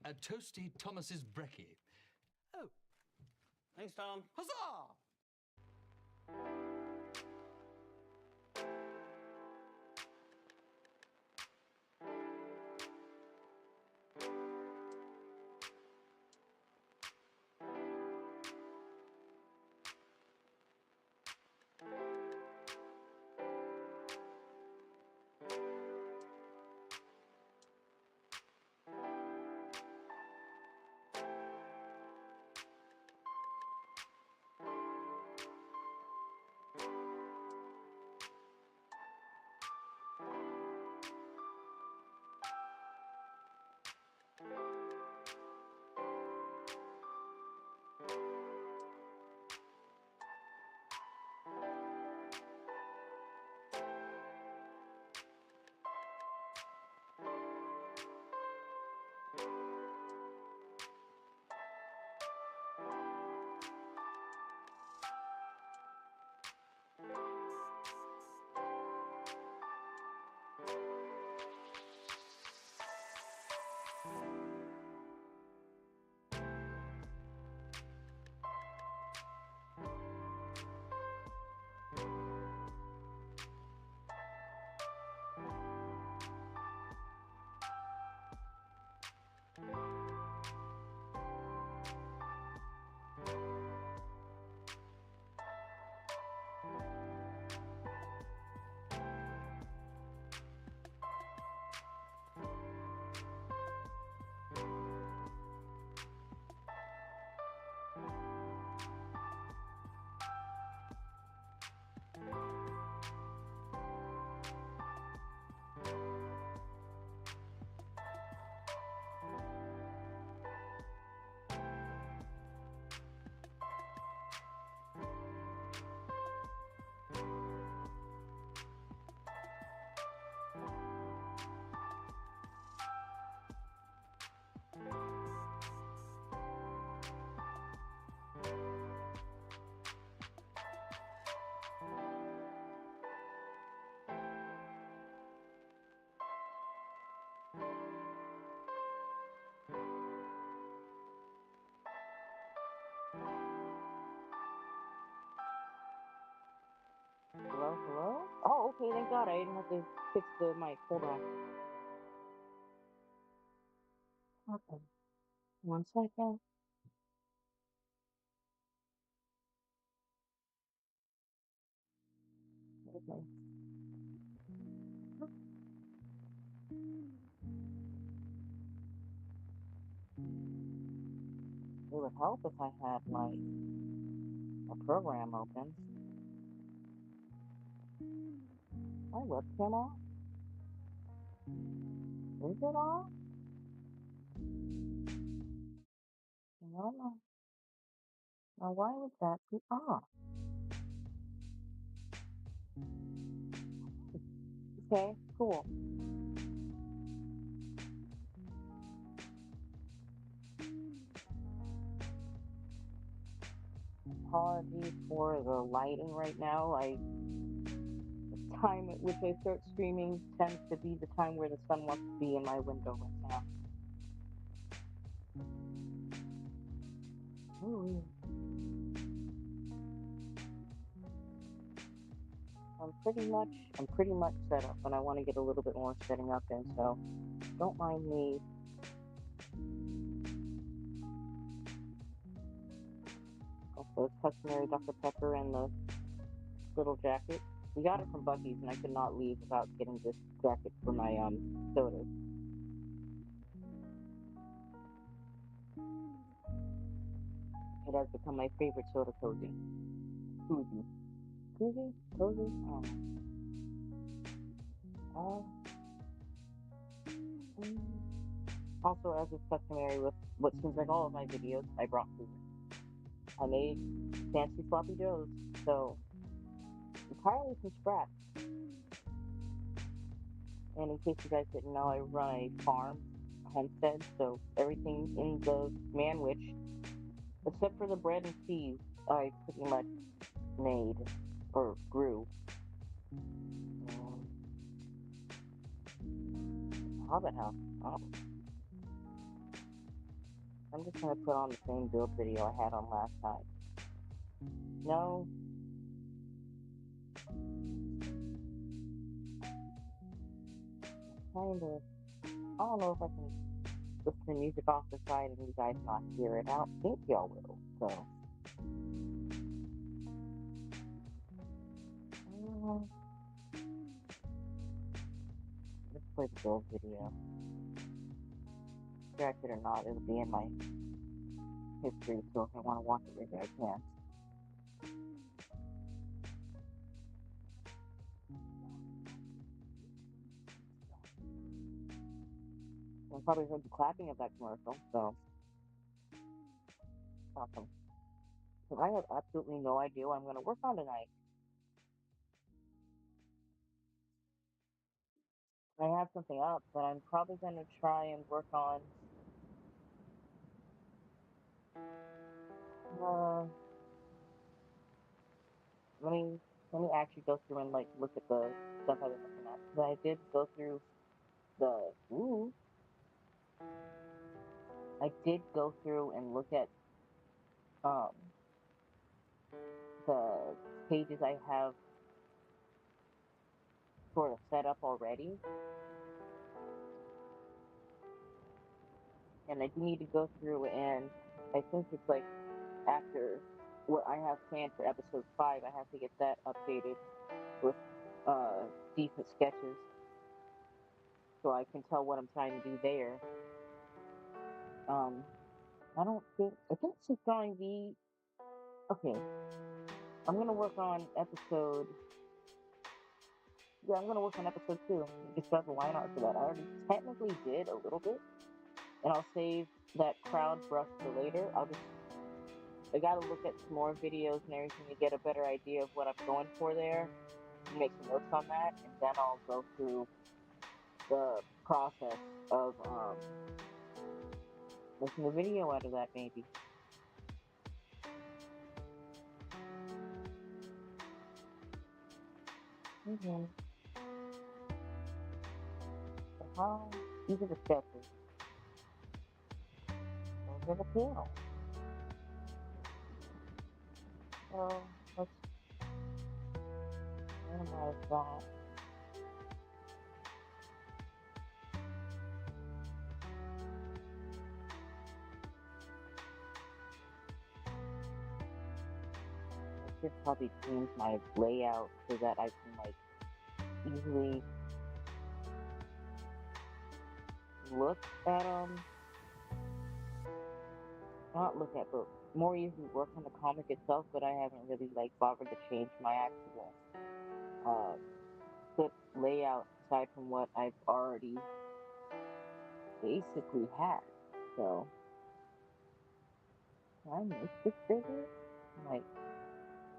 A toasty Thomas's brekkie. Oh. Thanks, Tom. Huzzah! Hello, hello? Oh, okay, thank God I didn't have to fix the mic. Hold on. Okay. 1 second. Okay. It would help if I had a program open. My webcam off? Is it off? No, no. Now why would that be off? Okay, cool. Apologies for the lighting right now. The time at which I start streaming tends to be the time where the sun wants to be in my window right now. Ooh. I'm pretty much set up, and I want to get a little bit more setting up in, so don't mind me. Also, it's customary Dr. Pepper and the little jacket. We got it from Bucky's, and I could not leave without getting this jacket for my sodas. It has become my favorite soda cozy. Koozie. Koozie? Cozy? Also, as is customary with what seems like all of my videos, I brought food. I made fancy sloppy joes, so entirely from scratch. And in case you guys didn't know, I run a farm, a homestead, so everything in the manwich, except for the bread and cheese, I pretty much made or grew. Hobbit house. Oh. I'm just gonna put on the same build video I had on last time. No. Kind of. I don't know if I can listen to music off the side and you guys not hear it. I don't think y'all will, so. Let's play the build video. Scratch it or not, it'll be in my history, so if I want to watch it later, I can. I probably heard the clapping of that commercial, so. Awesome. Because I have absolutely no idea what I'm going to work on tonight. I have something up, but I'm probably going to try and work on let me actually go through and look at the stuff I've been looking at. Because I did go through I did go through and look at the pages I have sort of set up already. And I do need to go through, and I think it's after what I have planned for episode 5, I have to get that updated with decent sketches so I can tell what I'm trying to do there. I think she's going to be okay. I'm gonna work on episode 2. Just got the line art for that. I already technically did a little bit, and I'll save that crowd brush for later. I gotta look at some more videos and everything to get a better idea of what I'm going for there, and make some notes on that, and then I'll go through the process of making a video out of that, maybe. So these are the sketches. Those are the panels. So let's minimize that. I should probably change my layout so that I can like easily look at not look at, but more easily work on the comic itself. But I haven't really like bothered to change my actual clip layout aside from what I've already basically had. So can I make this bigger? Like,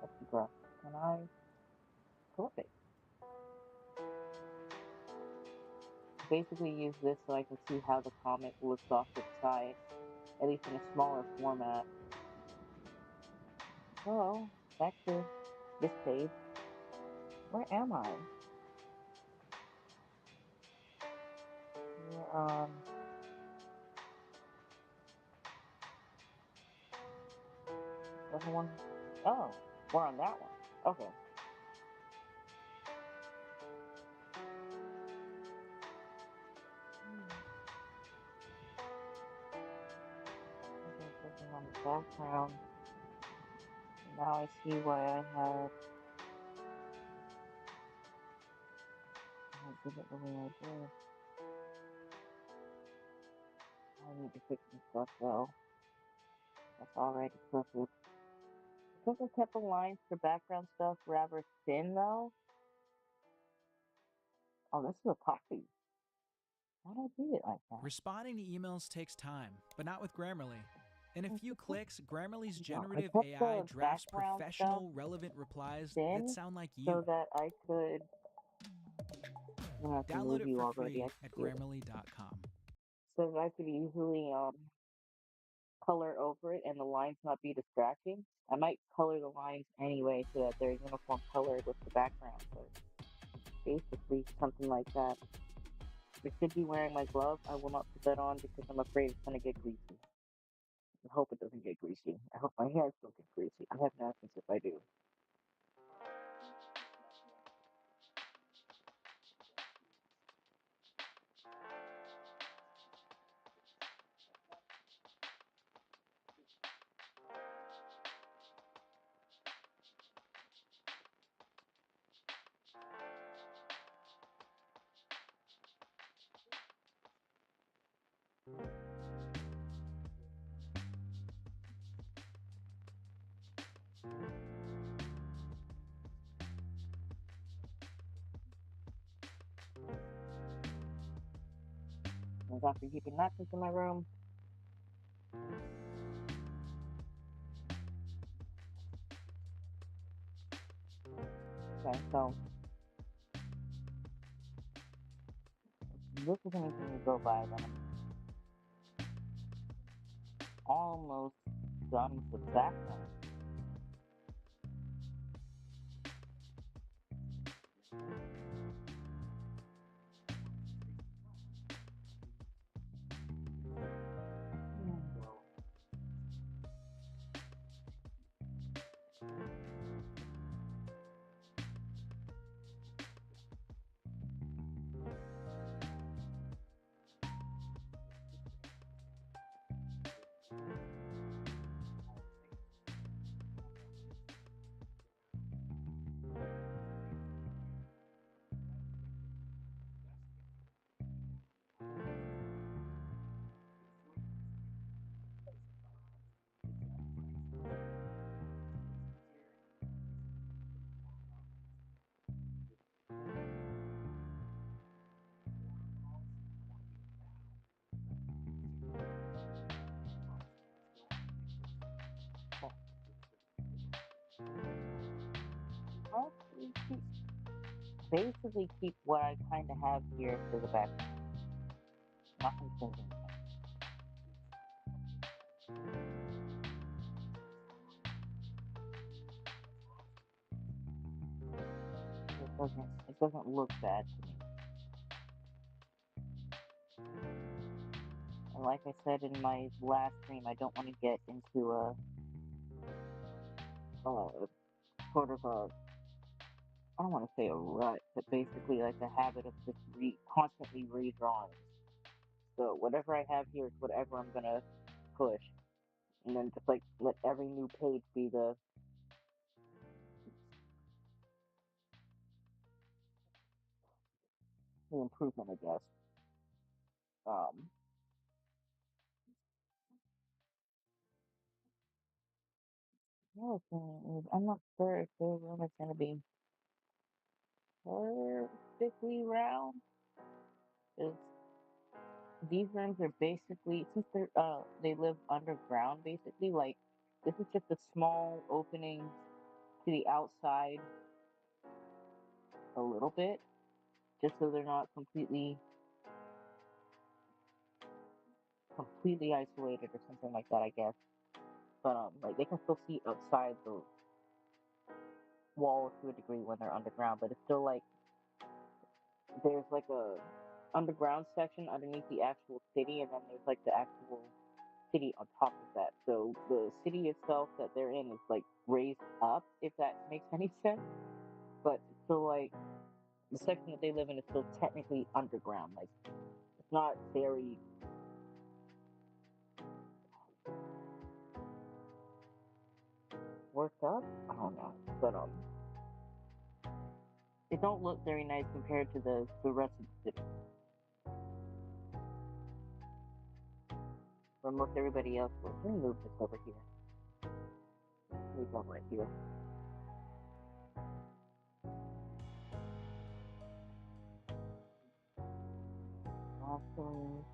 let's see, bro. Can I? Perfect. Basically use this so I can see how the comic looks off to the side, at least in a smaller format. So, back to this page. Where am I? We're second one. Oh, we're on that one. Okay. Okay, clicking on the background. Now I see why I had. I did it the way I did. I need to fix some stuff though. That's already perfect. Because I kept the lines for background stuff rather thin though. Oh, this is a copy. Why did I do it like that? Responding to emails takes time, but not with Grammarly. In a few clicks, Grammarly's No, I generative kept AI the drafts background professional, relevant replies thin that sound like so you. that I could. I'm gonna have to Download move it you for already. I free can at see it. grammarly.com. So that I could easily color over it and the lines not be distracting. I might color the lines anyway so that they're uniform colored with the background, but basically something like that. I should be wearing my glove. I will not put that on because I'm afraid it's gonna get greasy. I hope it doesn't get greasy. I hope my hands don't get greasy. I have napkins if I do. As after keeping napkins in my room. Okay, so this is anything to go by, then I'm almost done with the background. I'll basically keep what I kind of have here for the background. Nothing changing. It doesn't look bad to me. And like I said in my last stream, I don't want to get into sort of a, I don't want to say a rut, but basically like a habit of just constantly redrawing. So whatever I have here is whatever I'm gonna push, and then just like let every new page be the improvement, I guess. Um, Another thing is, I'm not sure if the room is gonna be perfectly round. 'Cause these rooms are basically, since they live underground, basically, like this is just a small opening to the outside a little bit, just so they're not completely isolated or something like that, I guess. But like they can still see outside the walls to a degree when they're underground, but it's still like there's like a underground section underneath the actual city, and then there's like the actual city on top of that. So the city itself that they're in is like raised up, if that makes any sense. But it's still like the section that they live in is still technically underground. Like it's not very worked up. I don't know, but it don't look very nice compared to the rest of the city. Where most everybody else will. Let me move this over here. Move one right here. Awesome.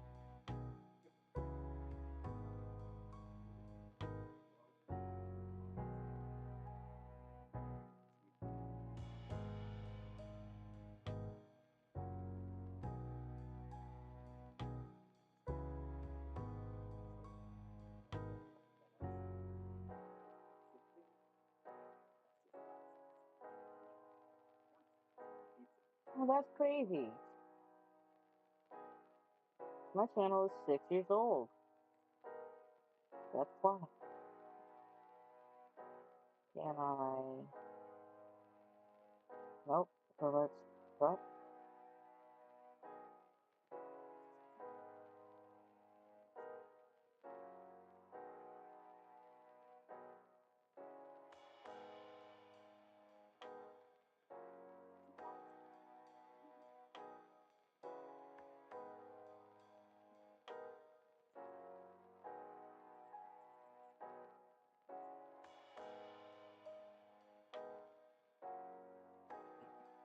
Oh, that's crazy. My channel is 6 years old. That's why. Can I? Nope. So let's stop.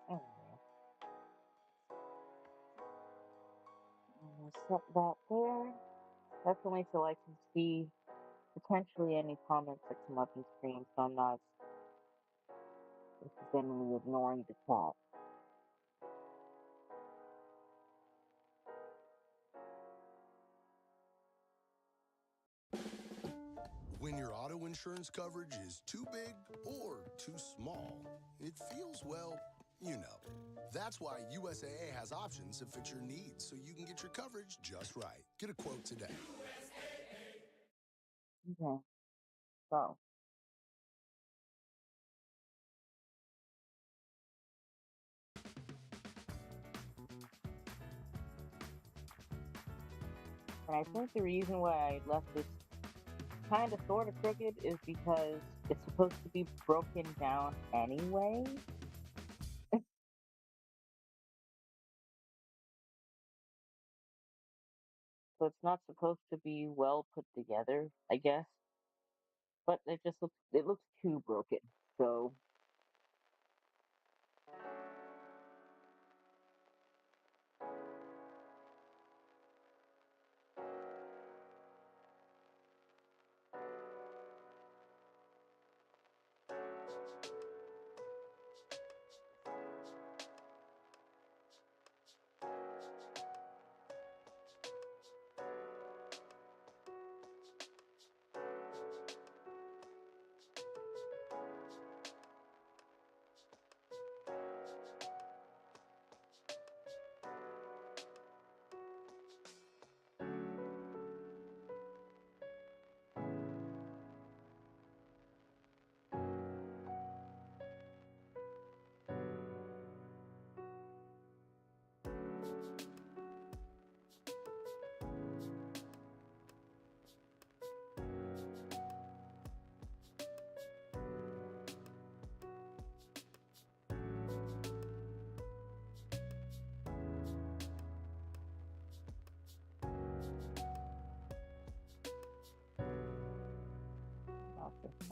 Anyway, I'm gonna set that there. That's only so I can see potentially any comments that come up in stream, so I'm not accidentally ignoring the chat. When your auto insurance coverage is too big or too small, it feels, well, you know. That's why USAA has options that fit your needs so you can get your coverage just right. Get a quote today. Okay, so and I think the reason why I left this kind of sort of crooked is because it's supposed to be broken down anyway. So it's not supposed to be well put together, I guess. But it looks too broken. So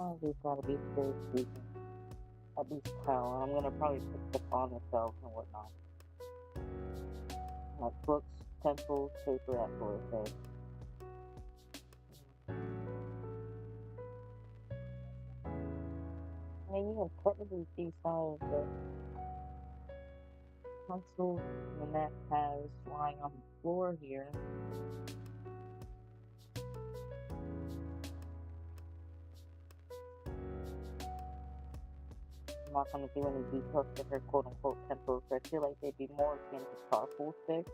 Oh, these gotta be very decent. At least tell, and I'm gonna probably put stuff on the shelves and whatnot. Like books, pencils, paper, that sort of thing. I mean, you can technically see some of the pencils Lynette has lying on the floor here. I'm not going to do any details to her quote-unquote pencils, but I feel like they'd be more akin to charcoal sticks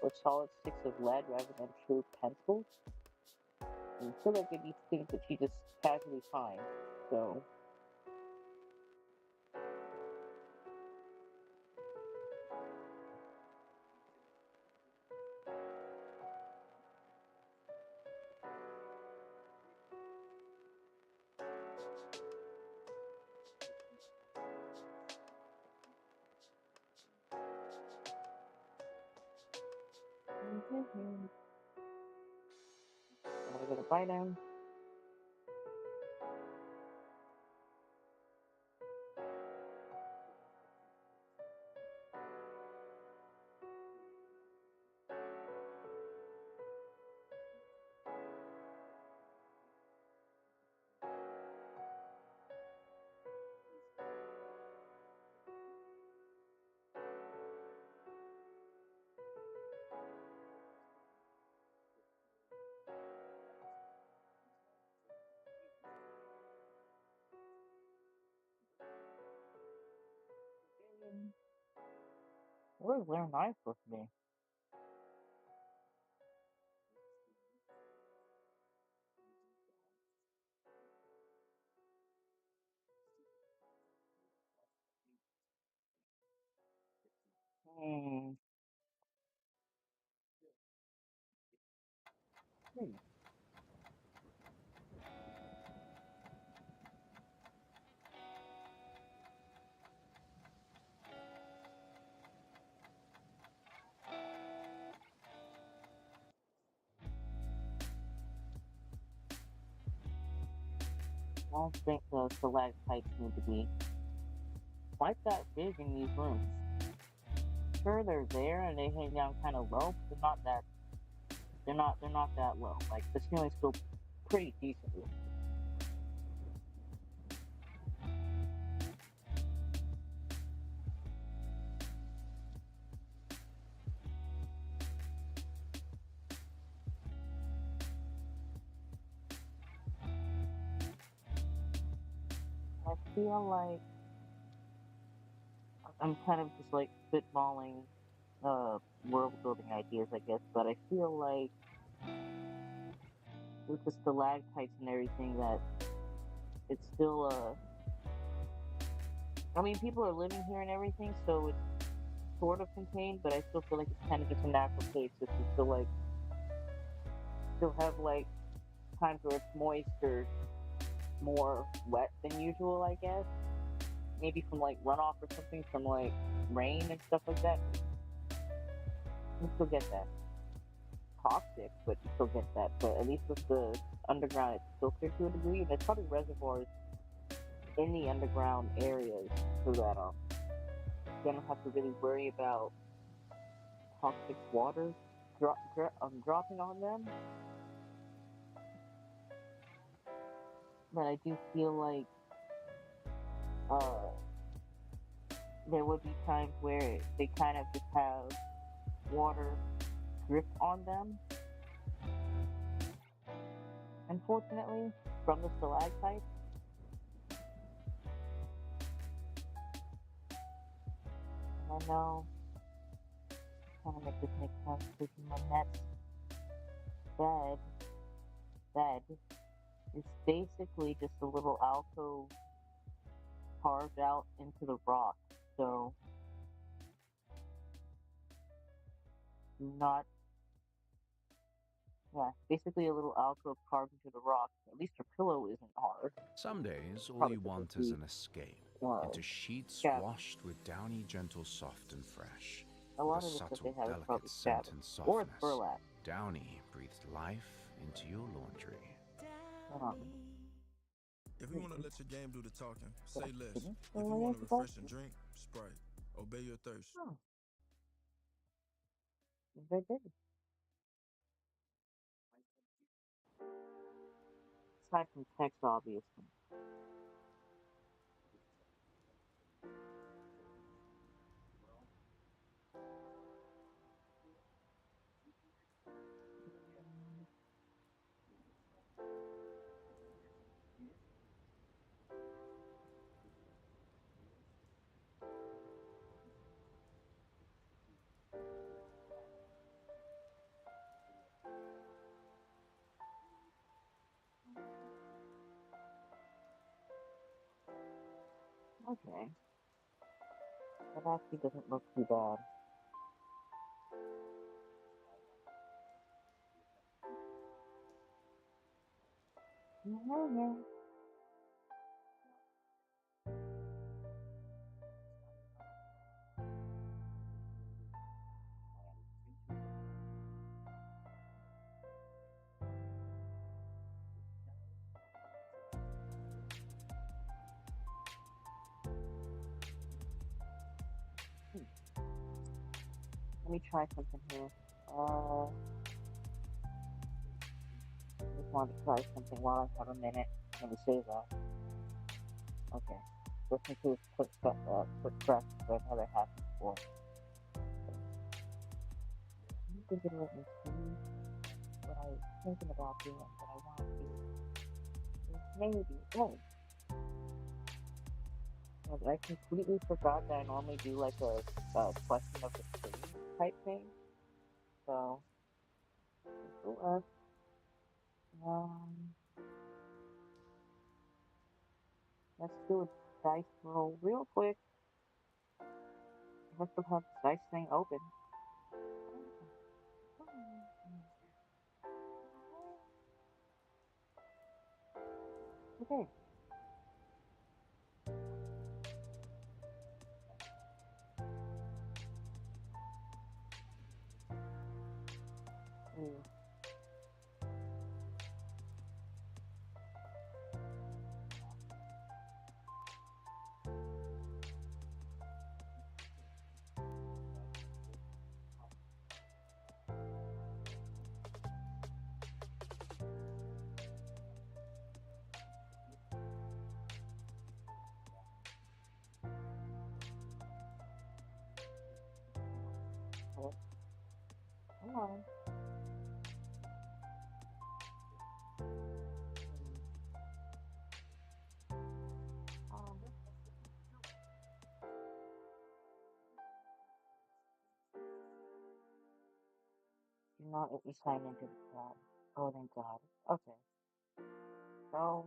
or solid sticks of lead rather than true pencils. And I feel like they'd be things that she just casually finds, so... Gotta get a bite in. Where's their knife with me? Hmm. I don't think the stalactites need to be quite that big in these rooms. Sure, they're there and they hang down kind of low, but they're not that low. Like the ceiling's still pretty decent. I feel like I'm kind of just like spitballing world building ideas, I guess, but I feel like with the stalactites and everything that it's still I mean people are living here and everything, so it's sort of contained, but I still feel like it's kind of just a natural place if you still have like times where it's moist or more wet than usual, I guess. Maybe from like runoff or something from like rain and stuff like that. You still get that. Toxic, but you still get that. But at least with the underground, it's filtered to a degree. And there's probably reservoirs in the underground areas so that you don't have to really worry about toxic water dropping on them. But I do feel like there would be times where they kind of just have water drip on them. Unfortunately, from the stalactites. And I know trying to make this make sense because Lynette's bed is basically just a little alcove carved out into the rock. So not yeah, basically a little alcove carved into the rock. At least her pillow isn't hard. Some days, all Probably you because want it's is an escape into sheets scabby. washed with downy, gentle, soft, and fresh. A lot With of a the stuff they subtle, have is probably delicate scent scabby. and Or it's softness. burlap. Downy breathed life into your laundry. Hold on. If you want to let your game do the talking, say less. If Oh, you want a yes, refreshing drink, Sprite. Obey your thirst. Oh, very good. Aside from text, obviously. Okay. That actually doesn't look too bad. Mm-hmm. Let me try something here. I just wanted to try something while I have a minute. Let me save that. Okay. Listen to this quick press, because I've never had before. I think it'll let me see what I was thinking about doing, but I want to do. Maybe. Oh. I completely forgot that I normally do like a question of the stream type thing. So, let's do a dice roll real quick. I still have the dice thing open. Okay. Come on. Do not let me sign into the chat. Oh, thank God. Okay. So.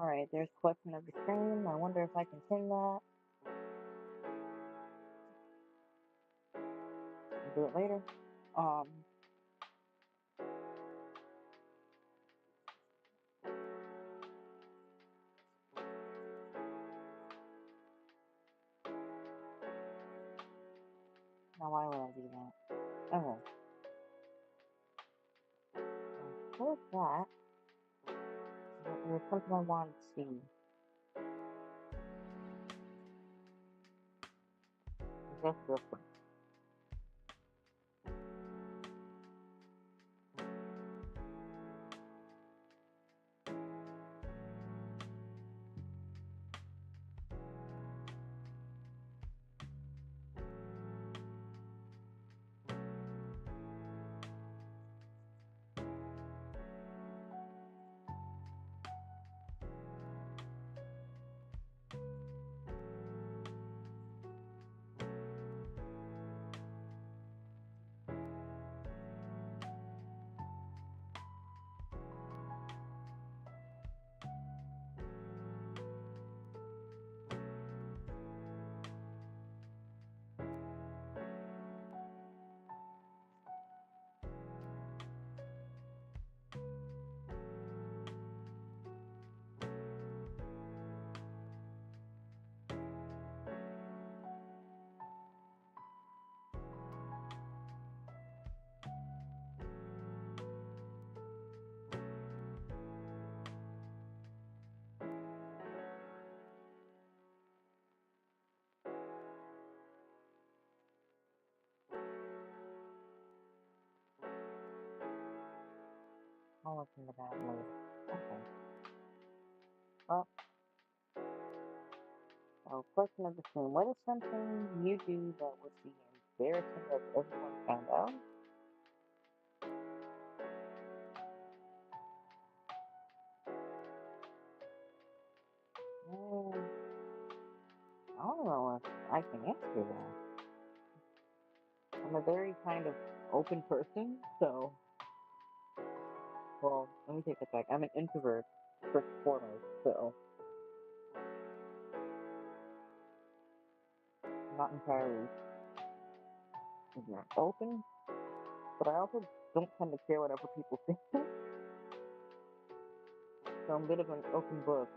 Alright, there's question of the stream. I wonder if I can pin that. I'll do it later. Now why would I do that? Okay. What's that? There's something I wanted to see. Just real quick. I'll look into that later. Okay. Well, so question of the stream. What is something you do that would be embarrassing if everyone found out? I don't know if I can answer that. I'm a very kind of open person, so... Well, let me take that back. I'm an introvert, first and foremost, so... I'm not entirely open, but I also don't tend to care whatever people think. So I'm a bit of an open book.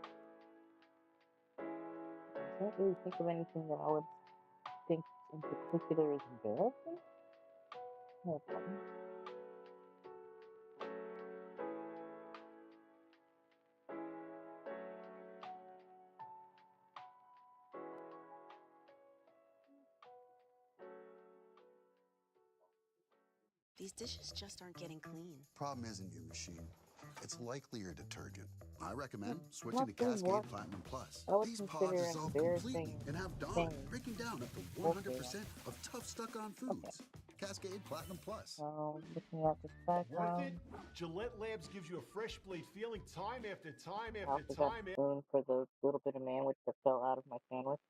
I can't really think of anything that I would think in particular is embarrassing. Hold on. These dishes just aren't getting clean. Problem isn't your machine. It's likely your detergent. I recommend switching to Nothing Cascade what Platinum Plus. I would These pods consider an dissolve embarrassing completely and have Dawn, thing. breaking down up to 100% of tough stuck-on foods. Cascade Platinum Plus. Looking at this background. Worth it? Gillette Labs gives you a fresh blade feeling time after time I after also got time. a spoon for the little bit of sandwich that fell out of my sandwich.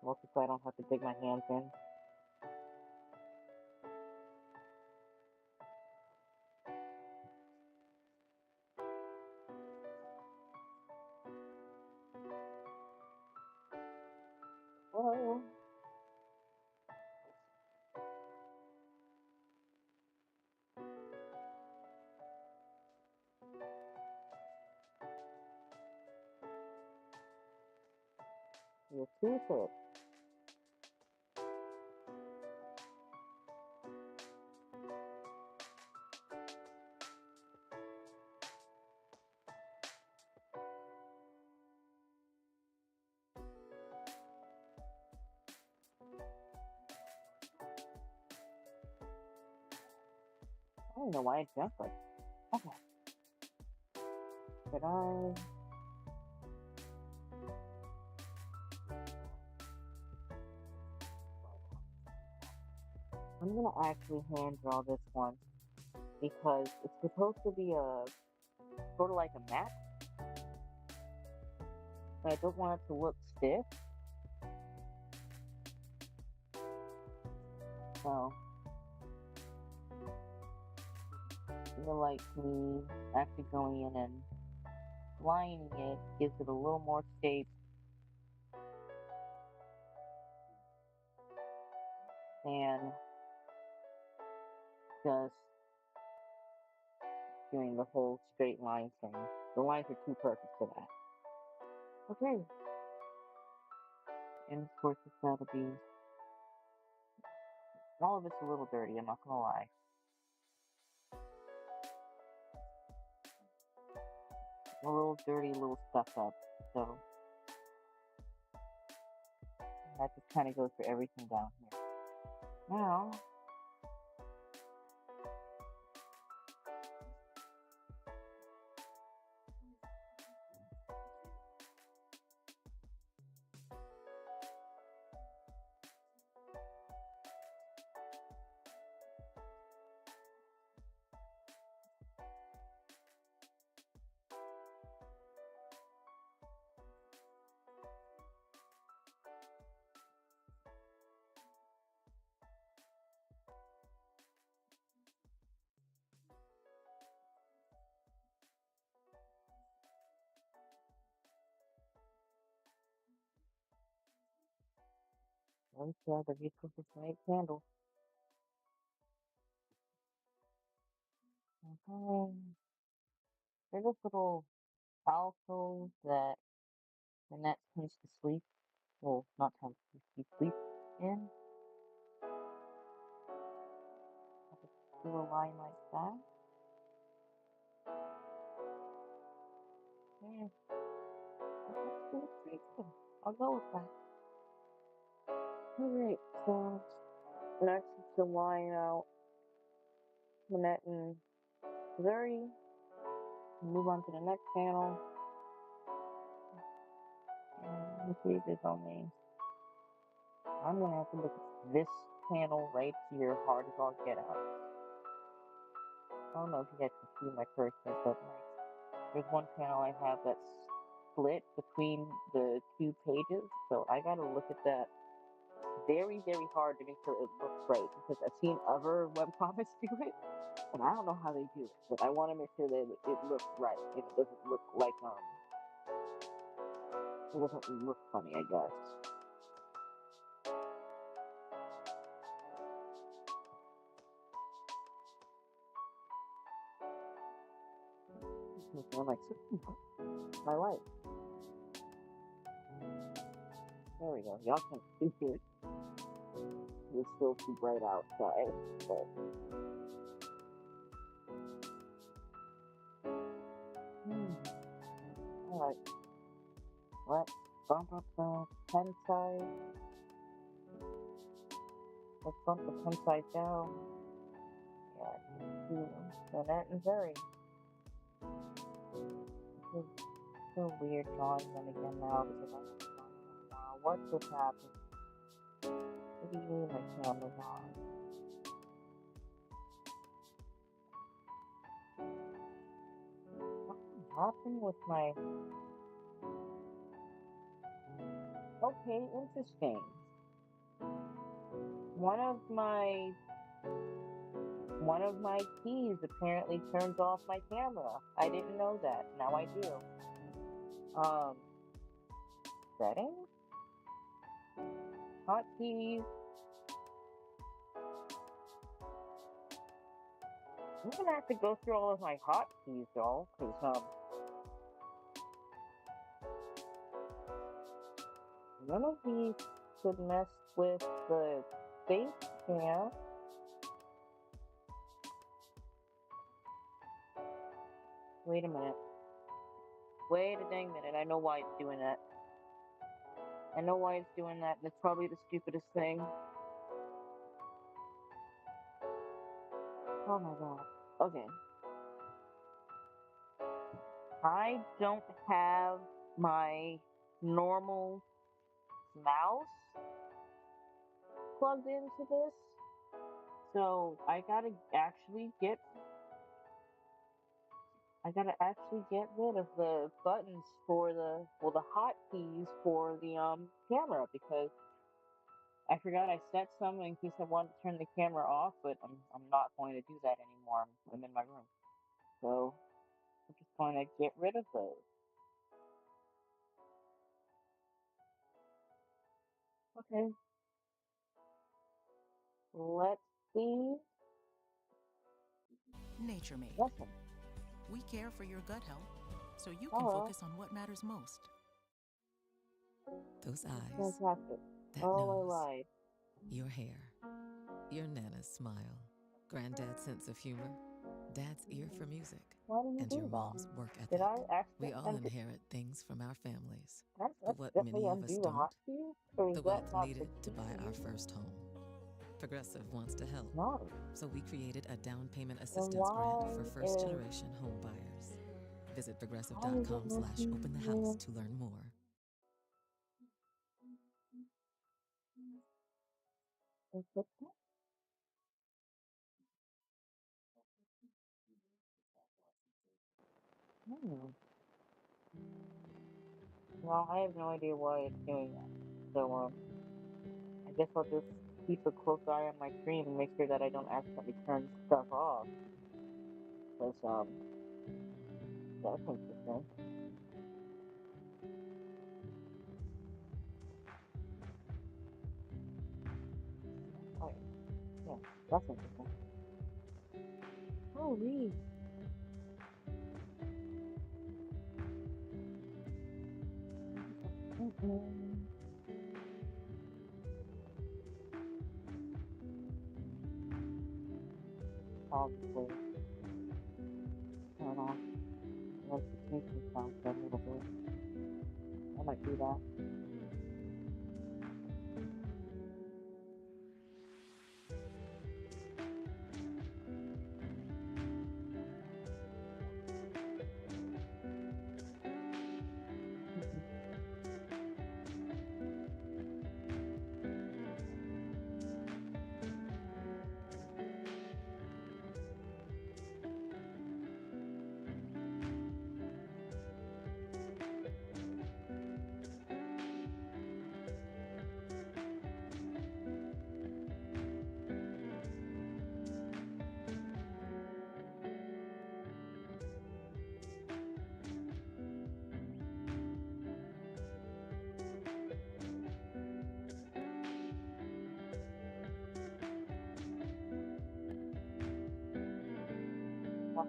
Mostly so I don't have to dig my hands in. Oh. Your toothpick. I don't know why it jumped like that. Okay. Could I... I'm gonna actually hand draw this one because it's supposed to be a sort of like a map. But I don't want it to look stiff. So I feel like me actually going in and lining it gives it a little more shape than just doing the whole straight line thing. The lines are too perfect for that. Okay. And of course it's gotta be... All of it's a little dirty, I'm not gonna lie. A little dirty, a little stuffed up, so... That just kind of goes for everything down here. Now... let's have the beautiful snake candle. Okay. There's this little alcove that the net tends to sleep. Well, not tends to, he sleeps in. I'll just do a line like that. Yeah. That's pretty good. I'll go with that. Alright, so next is to line out Manette and Missouri. Move on to the next panel. Let's see if it's only. I'm gonna have to look at this panel right here, hard as all get out. I don't know if you guys can see my cursor, but like, there's one panel I have that's split between the two pages, so I gotta look at that very, very hard to make sure it looks right, because I've seen other webcomics do it, and I don't know how they do it, but I want to make sure that it looks right, and it doesn't look like, it doesn't look funny, I guess. I'm like, my life. There we go. Y'all can see it. It's still too bright outside, but alright. Let's bump up the pen size. Let's bump the pen size down. Yeah, so that is very. It's so weird drawing them again now because I don't know now. What just happened? What do you mean my camera's on? What happened with my... Okay, interesting. One of my keys apparently turns off my camera. I didn't know that. Now I do. Settings? Hotkeys. I'm gonna have to go through all of my hotkeys, though, because, none of these could mess with the face cam. Wait a minute. Wait a dang minute. I know why it's doing that. I know why it's doing that, and it's probably the stupidest thing. Oh my god. Okay. I don't have my normal mouse plugged into this, so I gotta actually get rid of the buttons for the hotkeys for the camera, because I forgot I set some in case I wanted to turn the camera off, but I'm not going to do that anymore. I'm in my room, so I'm just going to get rid of those. Okay. Let's see. Nature Made. Listen. We care for your gut health, so you can focus on what matters most. Those eyes. Fantastic. That Oh, nose. I lied. Your hair. Your Nana's smile. Granddad's sense of humor. Dad's ear for music. Why do you and do your that? mom's work ethic. Did I actually We all inherit things from our families. Let's But what definitely many of us undo the don't, hotkey, or is the that wealth not needed the to buy key? our first home. Progressive wants to help. No. So we created a down payment Then assistance why grant for first is- generation home buyers. Visit Why is it progressive.com/open the missing house here? to learn more. Well, I have no idea why it's doing that. So, I guess I'll just keep a close eye on my screen and make sure that I don't accidentally turn stuff off. Because, that's interesting. Oh, yeah, that's interesting. Holy. Obviously. Turn off notification sounds a little bit. I might do that.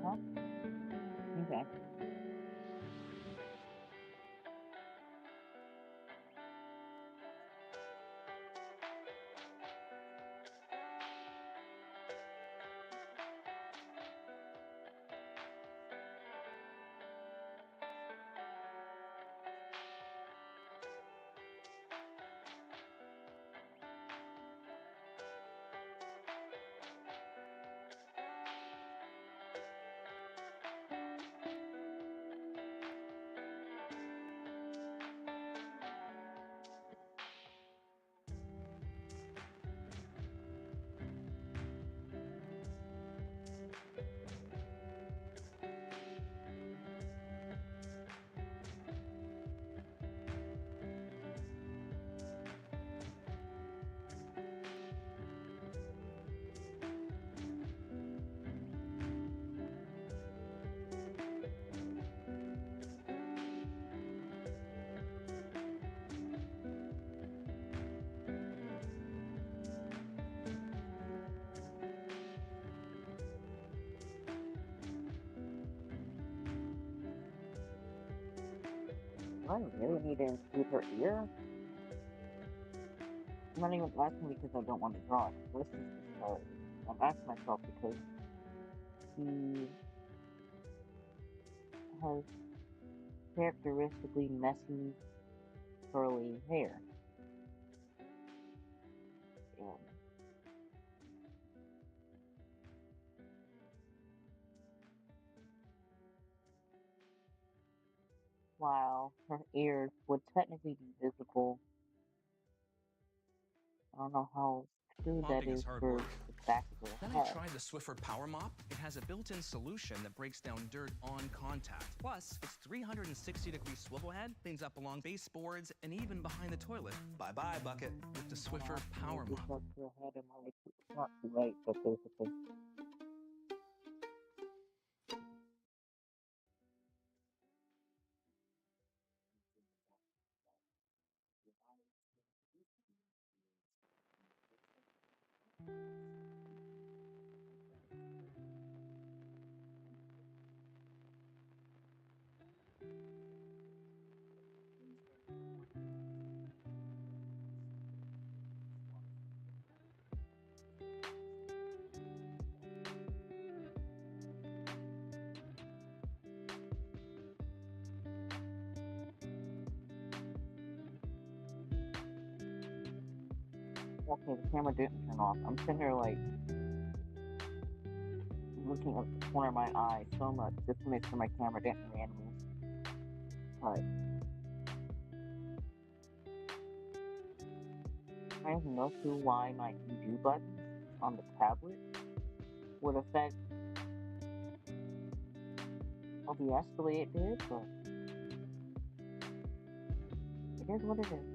Okay. Do I really need to include her ear? I'm not even asking because I don't want to draw it. This is because I'm asking myself because he has characteristically messy, curly hair. And while her ears would technically be visible, I don't know how true that Mopping is is hard for work. the back of her Then head. I tried the Swiffer Power Mop. It has a built-in solution that breaks down dirt on contact. Plus, its 360-degree swivel head cleans up along baseboards and even behind the toilet. Bye-bye, bucket. With the Swiffer Power Mop. Not too late, but basically. Okay, the camera didn't turn off. I'm sitting here like looking at the corner of my eye so much just to make sure my camera didn't randomly. Alright. I have no clue why my undo button on the tablet would affect OBS the way it did, but it is what it is.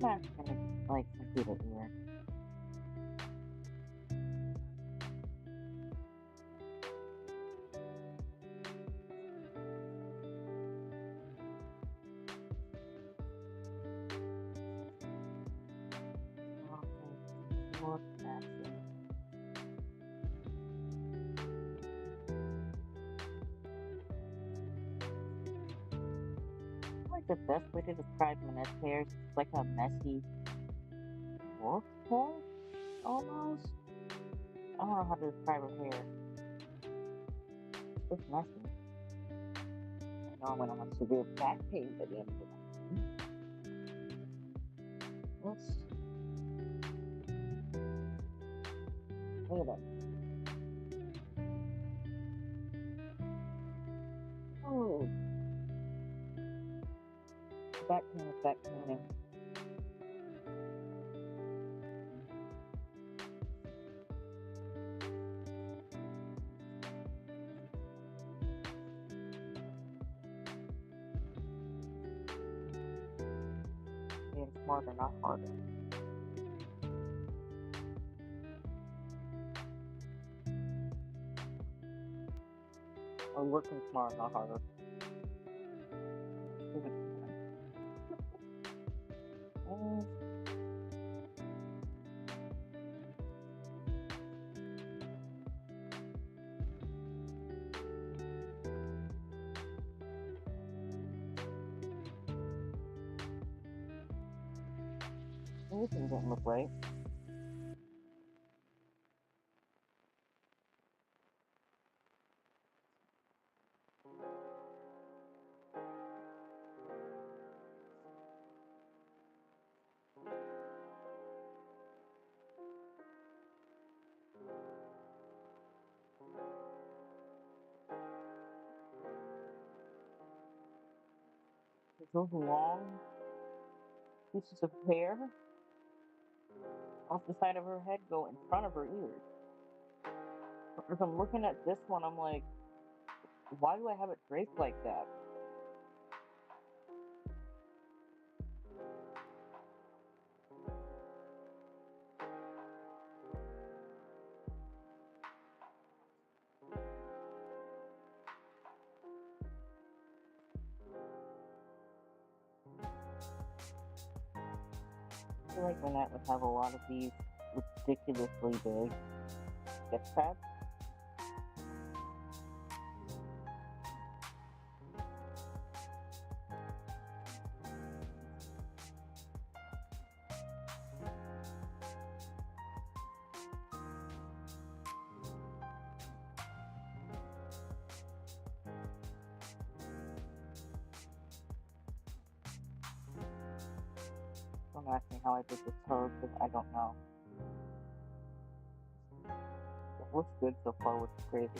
I'm not gonna like complete it here. More passing. Like the best way to describe Manette's hair is like a messy wolf hair, almost. I don't know how to describe her hair. It's messy. I know I'm gonna have severe back pain at the end of the night. Let's look at that. Oh, back pain. smarter, not harder. Or working smart, not harder. Anything doesn't look right. Those long pieces of hair off the side of her head go in front of her ears. If I'm looking at this one, I'm like, why do I have it draped like that? I feel like Lynette would have a lot of these ridiculously big sketch pads. Don't ask me how I did this toe because I don't know. It looks good so far, which is crazy.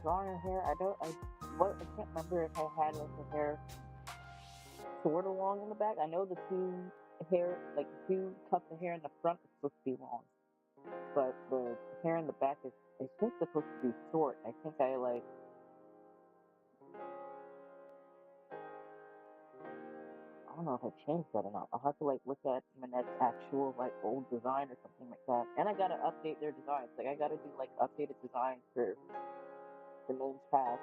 Drawing her hair, I can't remember if I had like the hair sort of long in the back. I know the two tufts of hair in the front is supposed to be long, but the hair in the back is just supposed to be short. I think I don't know if I changed that or not. I'll have to look at Manette's actual old design or something like that. And I gotta update their designs. I gotta do updated designs for the names past.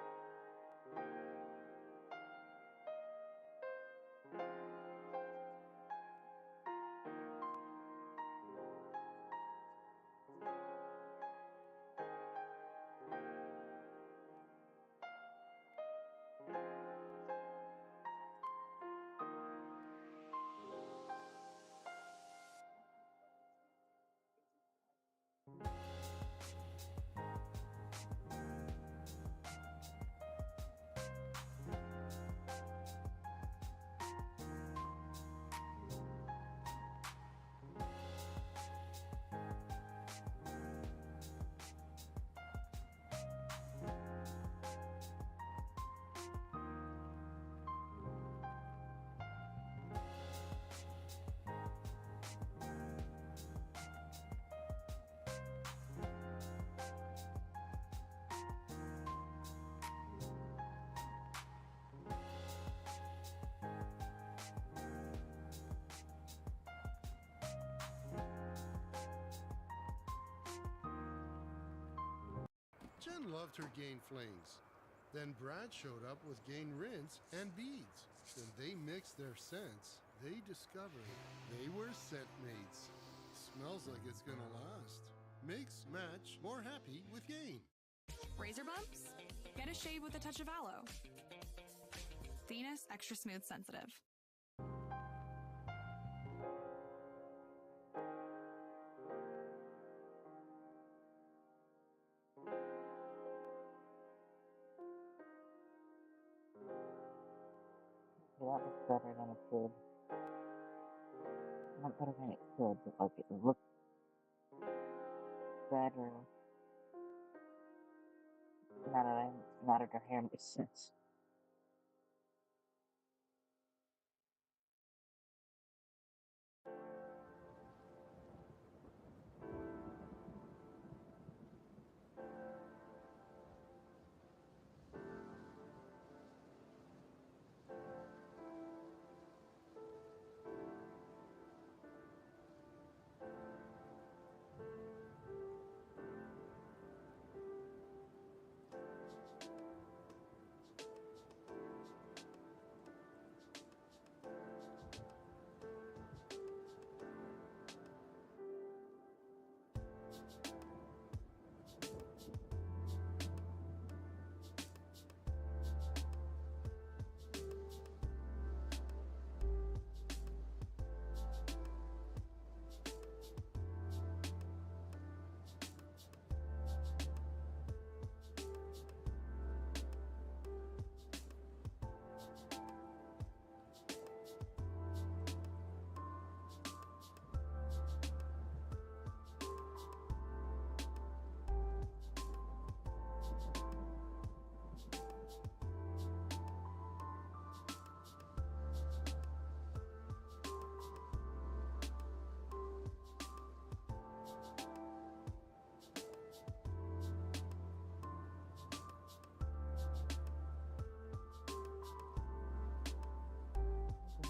Jen loved her Gain flings. Then Brad showed up with Gain rinse and beads. When they mixed their scents, they discovered they were scent mates. Smells like it's gonna last. Makes match more happy with Gain. Razor bumps? Get a shave with a touch of aloe. Venus Extra Smooth Sensitive. Yeah, that looks better than it should. Not better than it should, but it looks better. Now that her hair makes sense.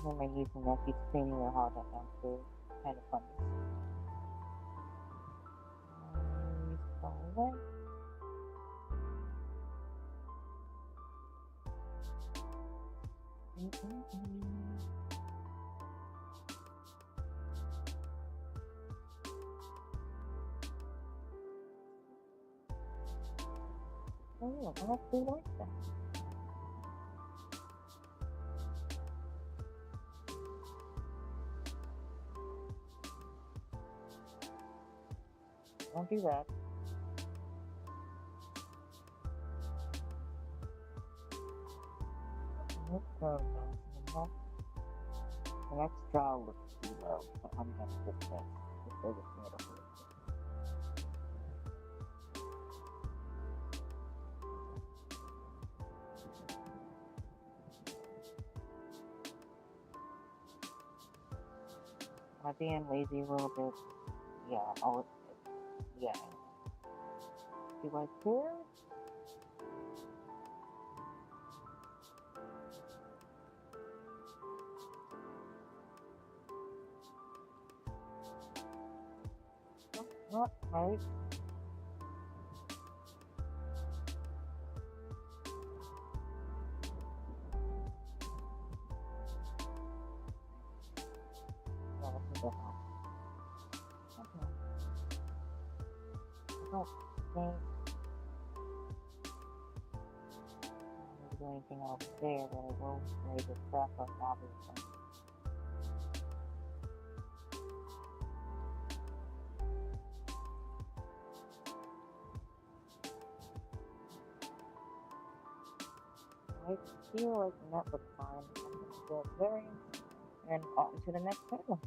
him and using that he's cleaning their heart up downstairs. Kind of funny. He's away. Oh, I actually like that. Don't do that. Let's go. The next draw looks too low, so I'm gonna fix this. This is beautiful. Am I being lazy a little bit? Yeah, yeah. Do I care? Not right. Yeah, this is different. Okay. I don't think I'm do anything else there, but I will raise the stuff up, obviously. I feel like that looks fine. I'm going to go variant and on to the next panel.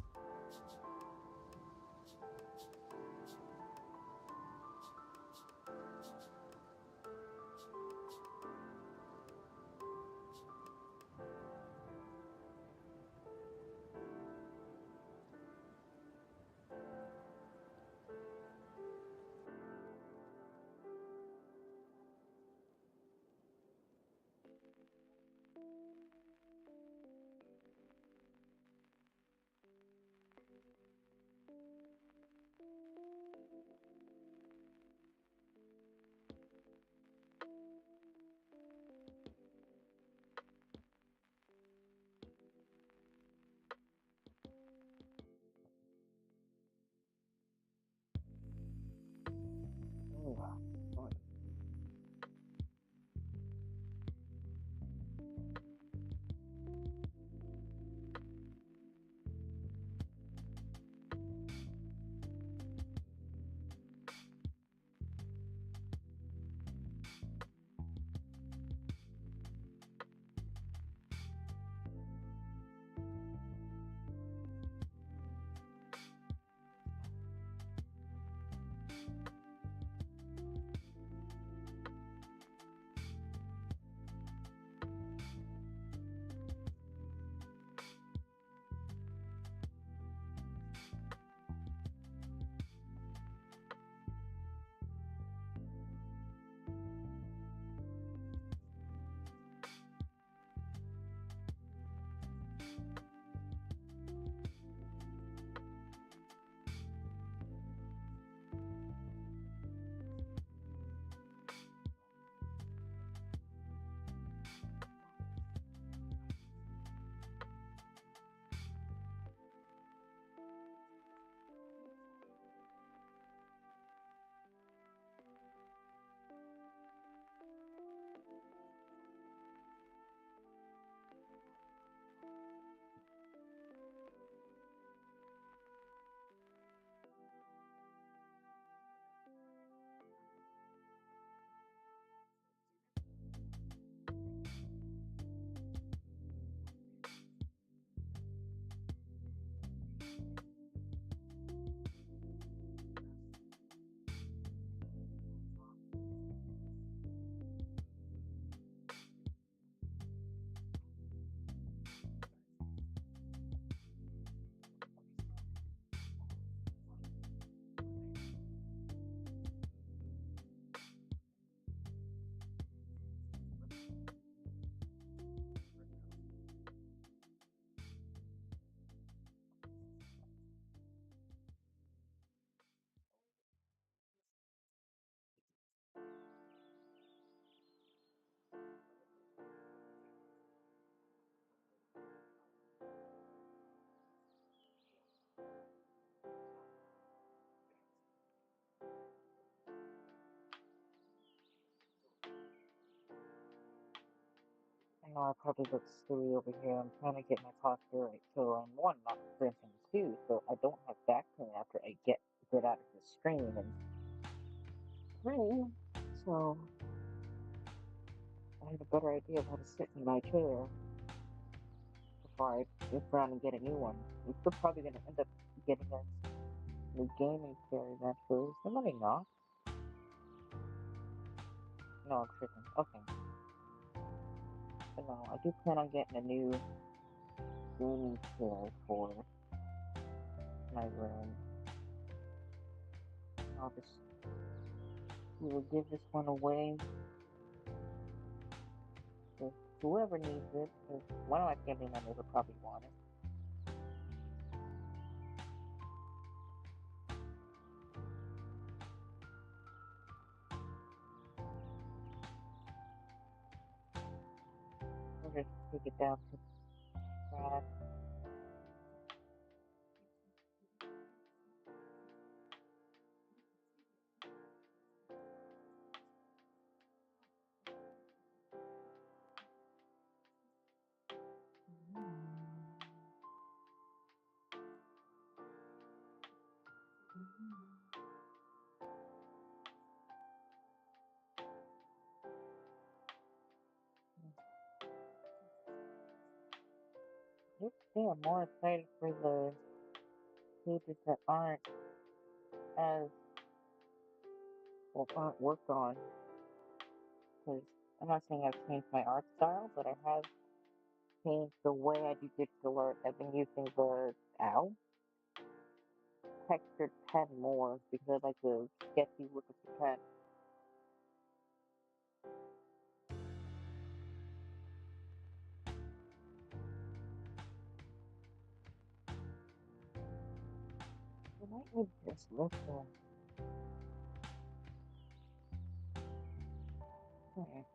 know I probably look silly over here. I'm trying to get my posture right. So I'm one, not sprinting. Two, so I don't have back pain after I get out of the stream. And three, so I have a better idea of how to sit in my chair before I get around and get a new one. We're still probably going to end up getting a new gaming chair eventually. Somebody knock? No, I'm tripping. Okay. But no, I do plan on getting a new gaming chair for my room. I'll just either give this one away to whoever needs it, because one of my family members will probably want it. We'll just take it down to Brad. They are more excited for the pages that aren't as aren't worked on. Because I'm not saying I've changed my art style, but I have changed the way I do digital art. I've been using the textured pen more because I like the sketchy look of the pen. I might need this look on. Okay,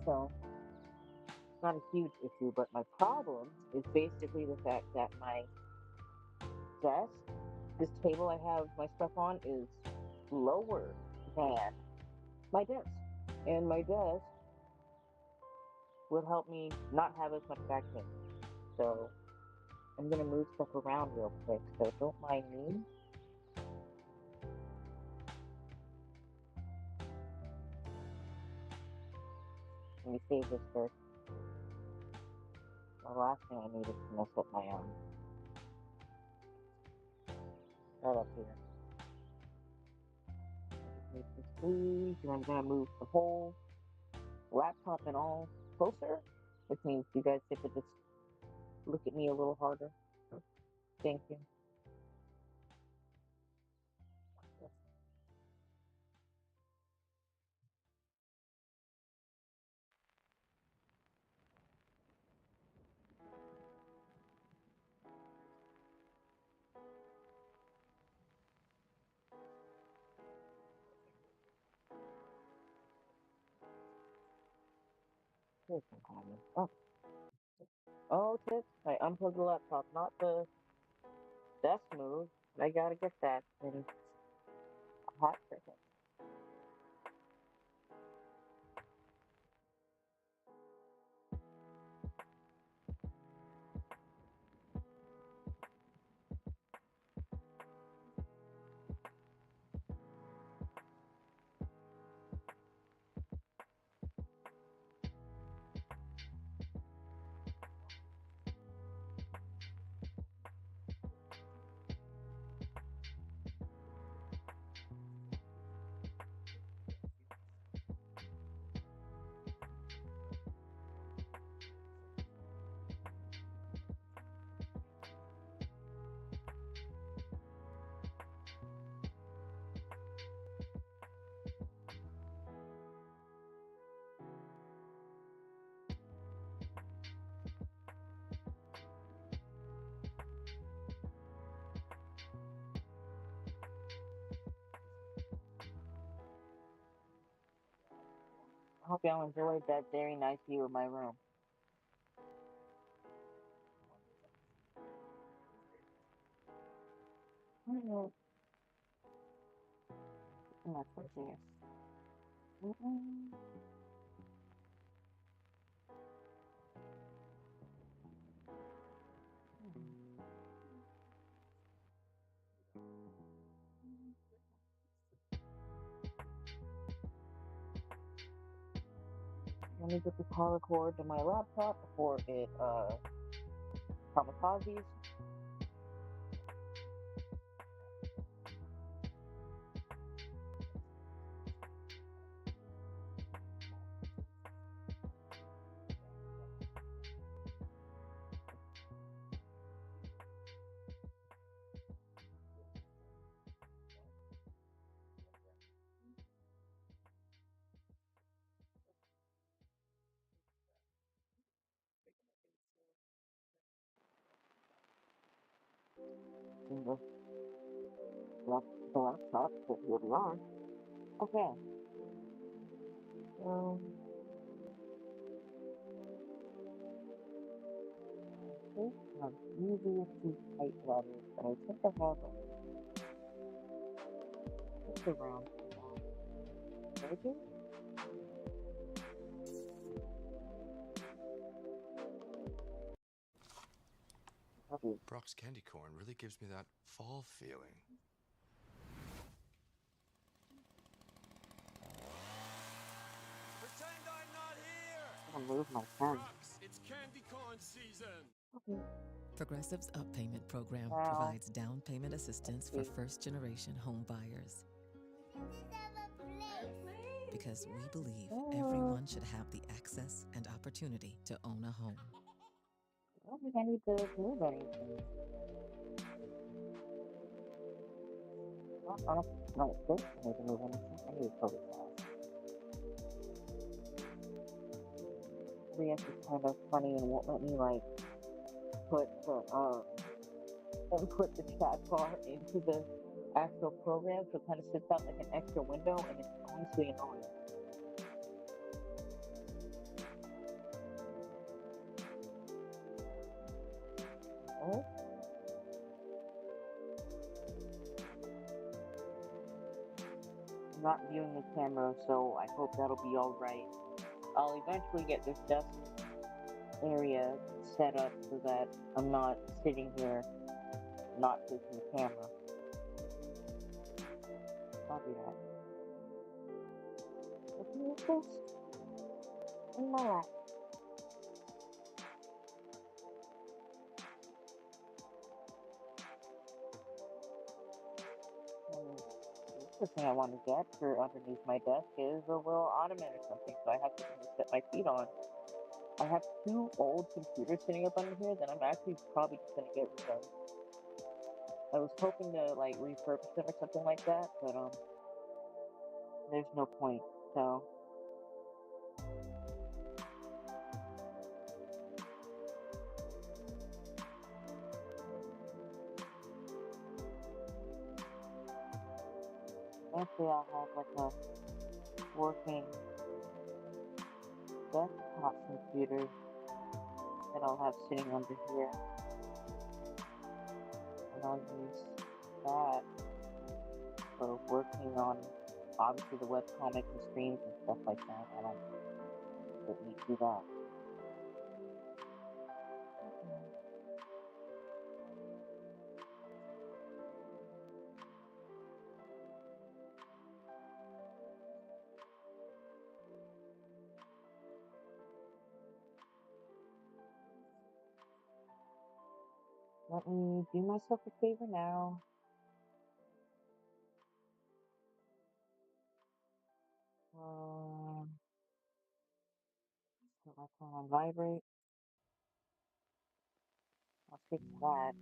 so it's not a huge issue, but my problem is basically the fact that my desk, this table I have my stuff on, is lower than my desk. And my desk would help me not have as much back pain. So I'm gonna move stuff around real quick, so don't mind me. Let me save this first. The last thing I need is to mess up my right up here. I just need to squeeze, and I'm gonna move the whole laptop and all closer, which means you guys get to just look at me a little harder. Thank you. Here's some comments. Oh, tips. I unplugged the laptop, not the desk move. I gotta get that in a hot second. I hope y'all enjoyed that very nice view of my room. That's what it is. Let me get the power cord to my laptop before it kamikazes. The laptop, but here we are. Okay. I have easier to type letters, but I think I have what's around maybe? Brock's candy corn really gives me that fall feeling. Pretend I'm not here! I'm gonna move my pen. Brock's, it's candy corn season! Okay. Progressive's Up Payment program provides down payment assistance for first-generation home buyers. Because we believe everyone should have the access and opportunity to own a home. I don't think I need to move anything. I don't think I need to move anything. I need to focus on it. OBS is kind of funny and won't let me like put the chat bar into the actual program, so it kind of sits out like an extra window, and it's honestly annoying. I'm not viewing the camera, so I hope that'll be alright. I'll eventually get this desk area set up so that I'm not sitting here not facing the camera. I'll do that. Let me use this in my lap. The thing I want to get for underneath my desk is a little ottoman or something, so I have something to set my feet on. I have 2 old computers sitting up under here that I'm actually probably just gonna get rid of. I was hoping to like repurpose them or something like that, but there's no point, so. Eventually I'll have like a working desktop computer that I'll have sitting under here. And I'll use that for working on obviously the webcomic and streams and stuff like that. I don't need to do that. Let me do myself a favor now. Put my phone on vibrate. I'll fix that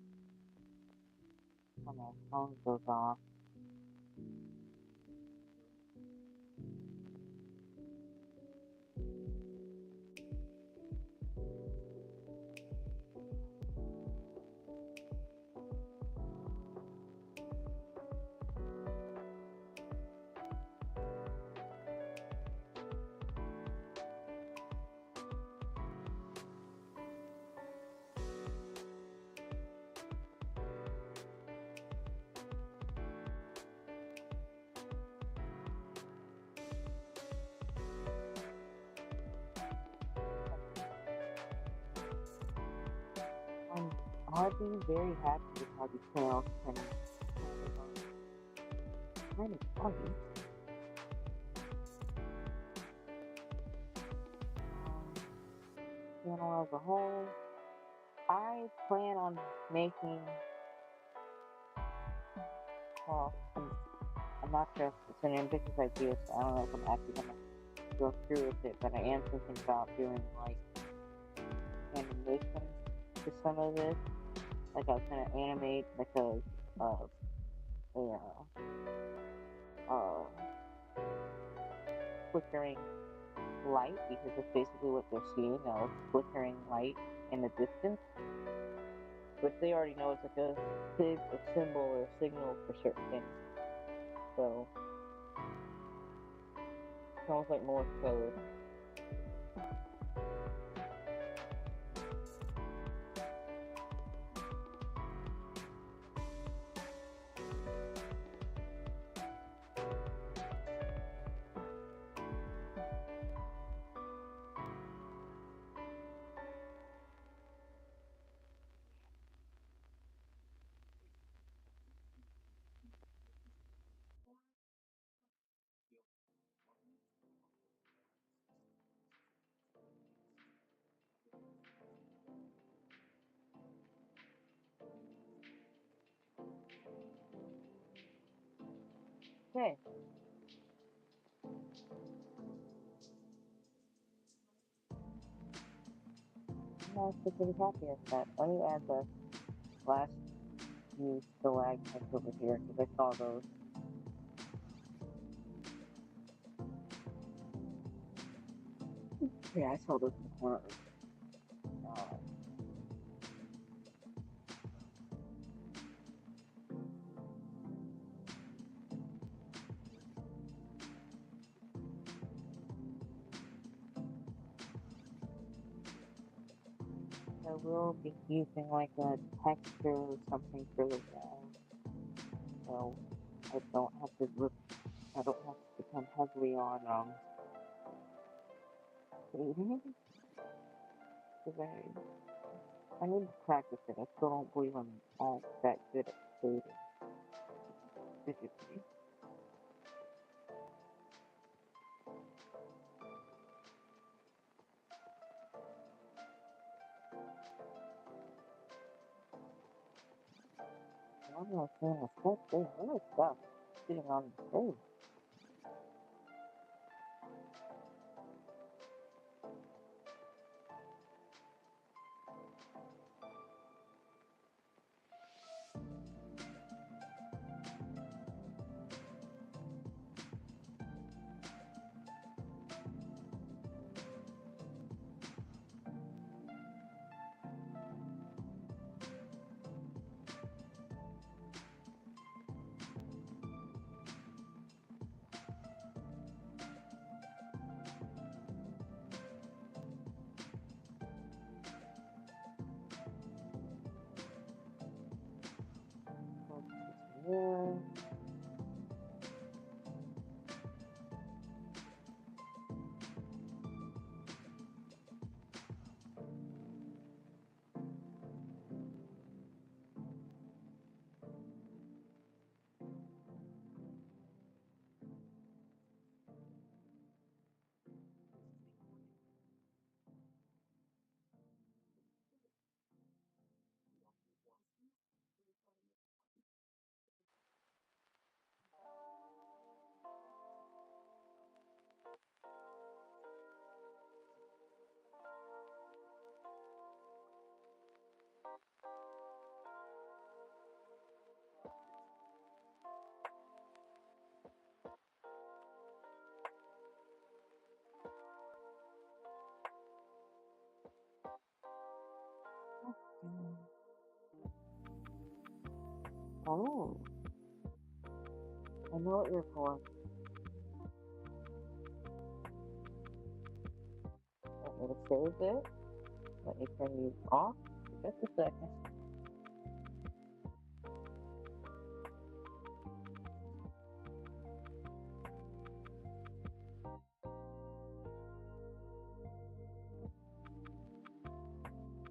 when my phone goes off. I'd be very happy with how these channels can kind of foggy. Channel as a whole, I plan on making, well, I'm not sure if it's an ambitious idea, so I don't know if I'm actually gonna go through with it, but I am thinking about doing like animation to some of this. Like I was gonna animate like a flickering light, because that's basically what they're seeing now, is flickering light in the distance, which they already know is like a symbol or a signal for certain things. So it's almost like Morse code. Okay. I'm actually pretty happy with that. Let me add the last few stalagmites over here, because I saw those. Yeah, I saw those in the corner. I will be using like a texture or something for the wall, so I don't have to depend heavily on shading, because I need to practice it. I still don't believe I'm all that good at shading digitally. I'm not seeing a stuff. There's really stuff sitting on the stage. Yeah. Oh, I know what you're for. Want me to save it? Let me turn you off for just a second.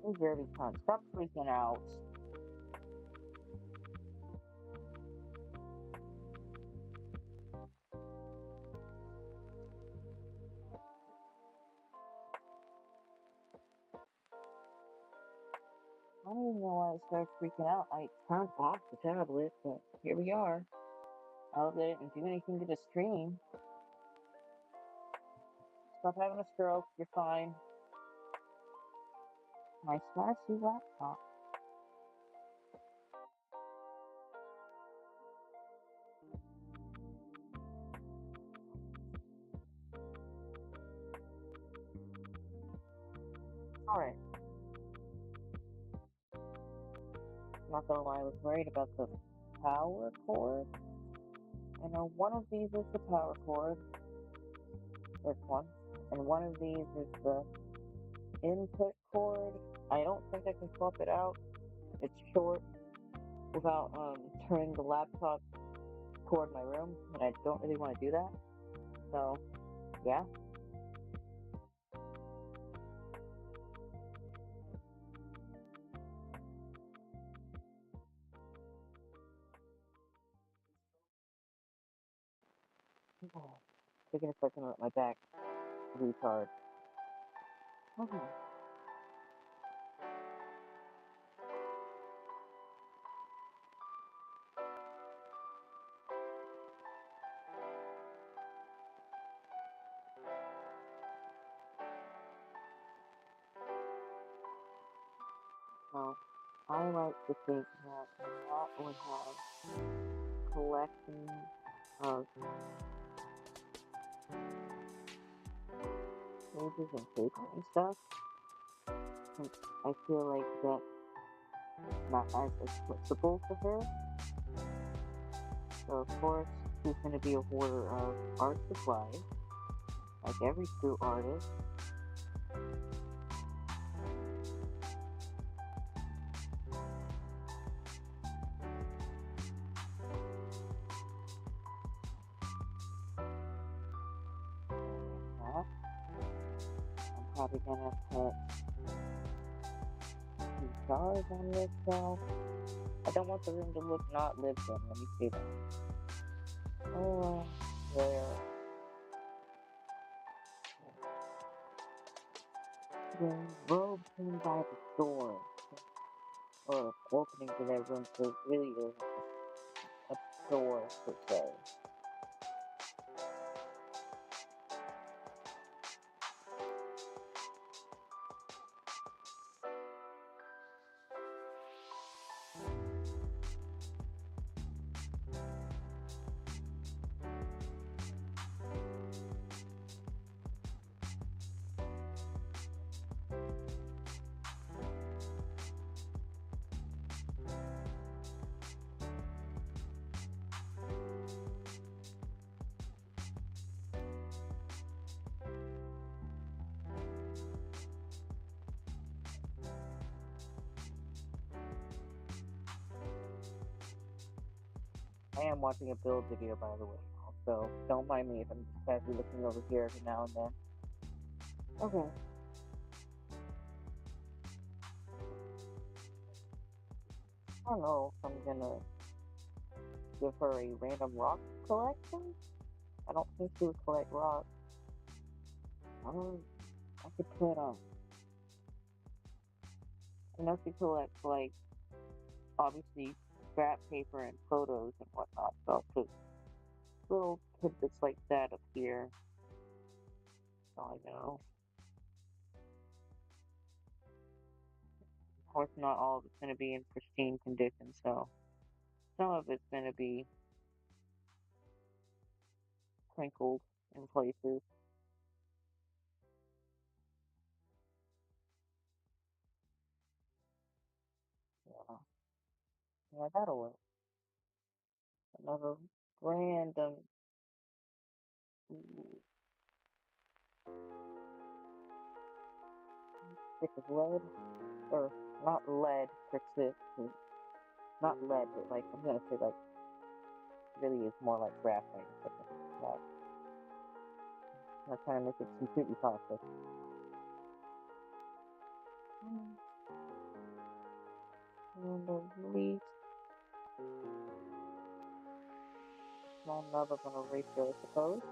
Hey, Jeremy, stop freaking out. I don't even know why I started freaking out. I turned off the tablet, but here we are. I didn't do anything to the stream. Stop having a stroke, you're fine. My classy laptop. Alright. Not gonna lie, I was worried about the power cord. I know one of these is the power cord. This one. And one of these is the input cord. I don't think I can swap it out. It's short without turning the laptop toward my room, and I don't really want to do that. So, yeah. Taking a second to let my back recharge. Okay. So, I like to think that that would have collection of pages and paper and stuff. And I feel like that's not as accessible to her. So of course she's going to be a hoarder of art supplies, like every true artist. I'm probably gonna put some stars on this shelf. I don't want the room to look not lived in. Let me see that. Oh, there. The robe hanging by the door, or opening to their room, so it really isn't a door per se. I am watching a build video, by the way, so don't mind me if I'm just casually looking over here every now and then. Okay. I don't know if I'm gonna give her a random rock collection. I don't think she would collect rocks. I could put I know she collects, like, obviously scrap paper and photos and whatnot, so I'll put little tidbits like that up here. So I know. Of course, not all of it's going to be in pristine condition, so some of it's going to be crinkled in places. Yeah. Yeah, that'll work. Another random stick of lead, or not lead per se, not lead, but like, I'm gonna say like, really is more like graphite or something like that. I'm trying to make it completely toxic. And at least small nub of an eraser, I suppose.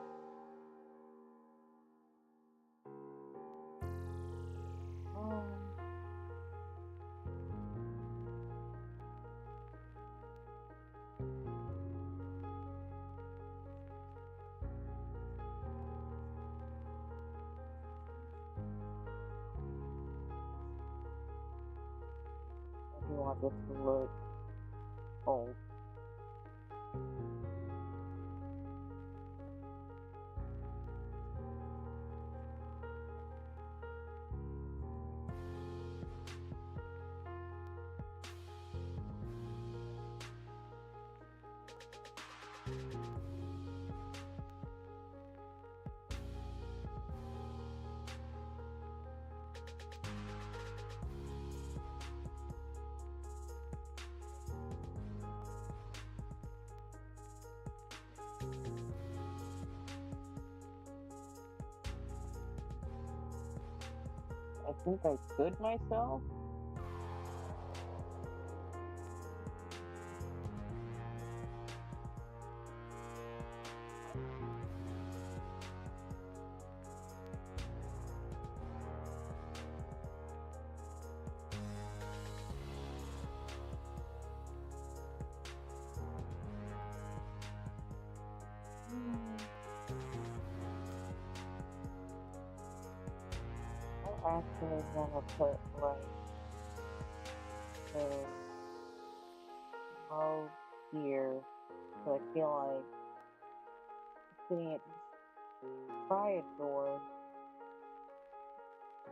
want this to look old. I think I could myself. I'm actually gonna put like the low here, so I feel like putting it by a door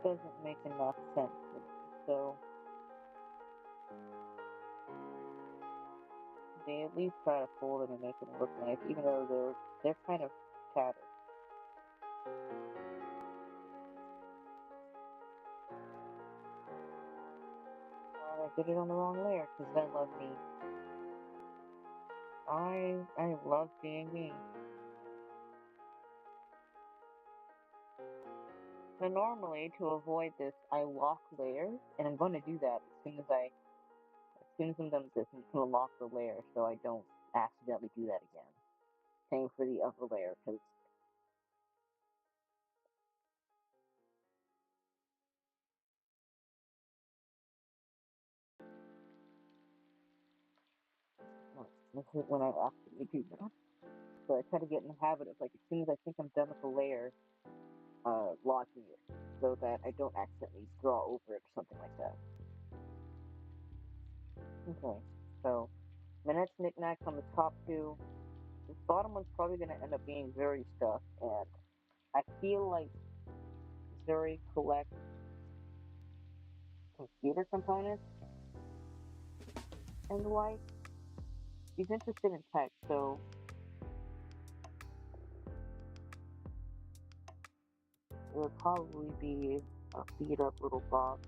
doesn't make enough sense to me. So they at least try to fold them and make them look nice, even though they're kind of tattered. I did it on the wrong layer because I love me. I love being me. Now normally to avoid this, I lock layers, and I'm going to do that as soon as I'm done with this. I'm just going to lock the layer so I don't accidentally do that again. Same for the upper layer, because this is when I accidentally do that. So I try to get in the habit of, like, as soon as I think I'm done with the layer, locking it so that I don't accidentally draw over it or something like that. Okay, so the next knickknack on the top two. This bottom one's probably going to end up being very stuffed, and I feel like Zuri collects computer components and the like. He's interested in tech, so it would probably be a beat up little box.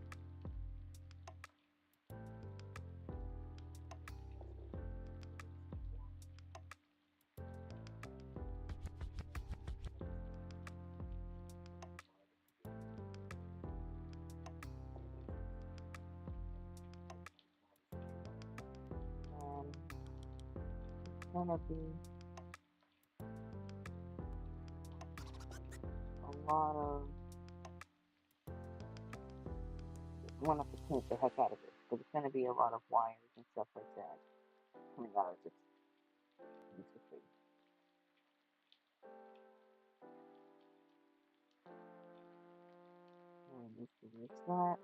It's gonna be a lot of. I want to paint the heck out of it, but it's gonna be a lot of wires and stuff like that coming out of this. Basically. And this is that.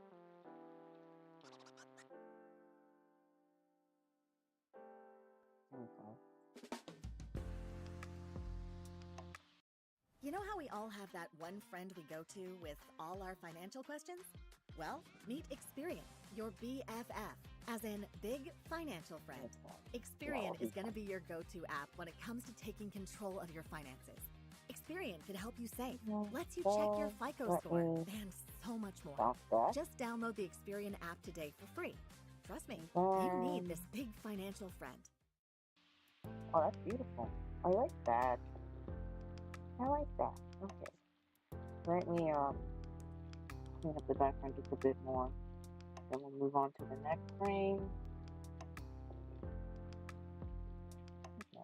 You know how we all have that one friend we go to with all our financial questions? Well, meet Experian, your BFF, as in Big Financial Friend. Experian is going to be your go-to app when it comes to taking control of your finances. Experian can help you save, lets you check your FICO score, and so much more. Just download the Experian app today for free. Trust me, you need this big financial friend. Oh, that's beautiful. I like that. I like that. Okay. Let me clean up the background just a bit more. Then we'll move on to the next frame. Yeah.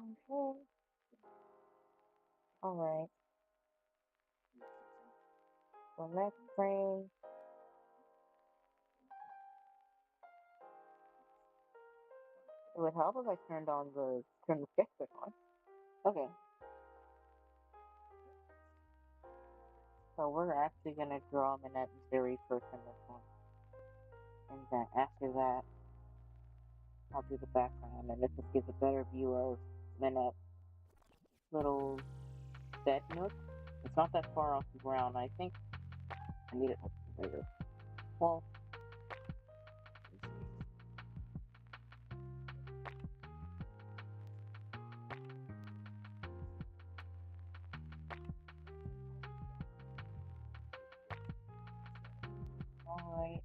Okay. Alright. So next frame. It would help if I turned the sketchbook on. Okay. So we're actually gonna draw Minette very first in this one. And then after that, I'll do the background, and this just gives a better view of Minette's little bed nook. It's not that far off the ground. I think I need it bigger. Well, alright.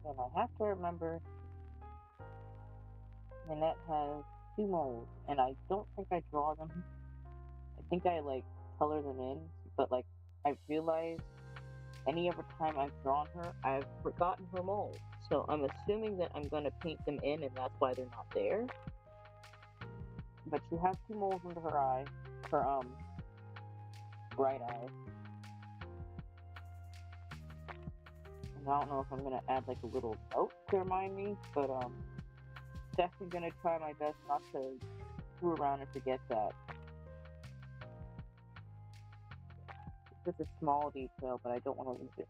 And I have to remember Minette has 2 moles, and I don't think I draw them. I think I color them in, but I realized any other time I've drawn her, I've forgotten her moles. So I'm assuming that I'm gonna paint them in, and that's why they're not there. But she has 2 moles under her eye, her right eye. And I don't know if I'm gonna add a little note to remind me, but definitely gonna try my best not to screw around and forget that. It's just a small detail, but I don't want to lose it.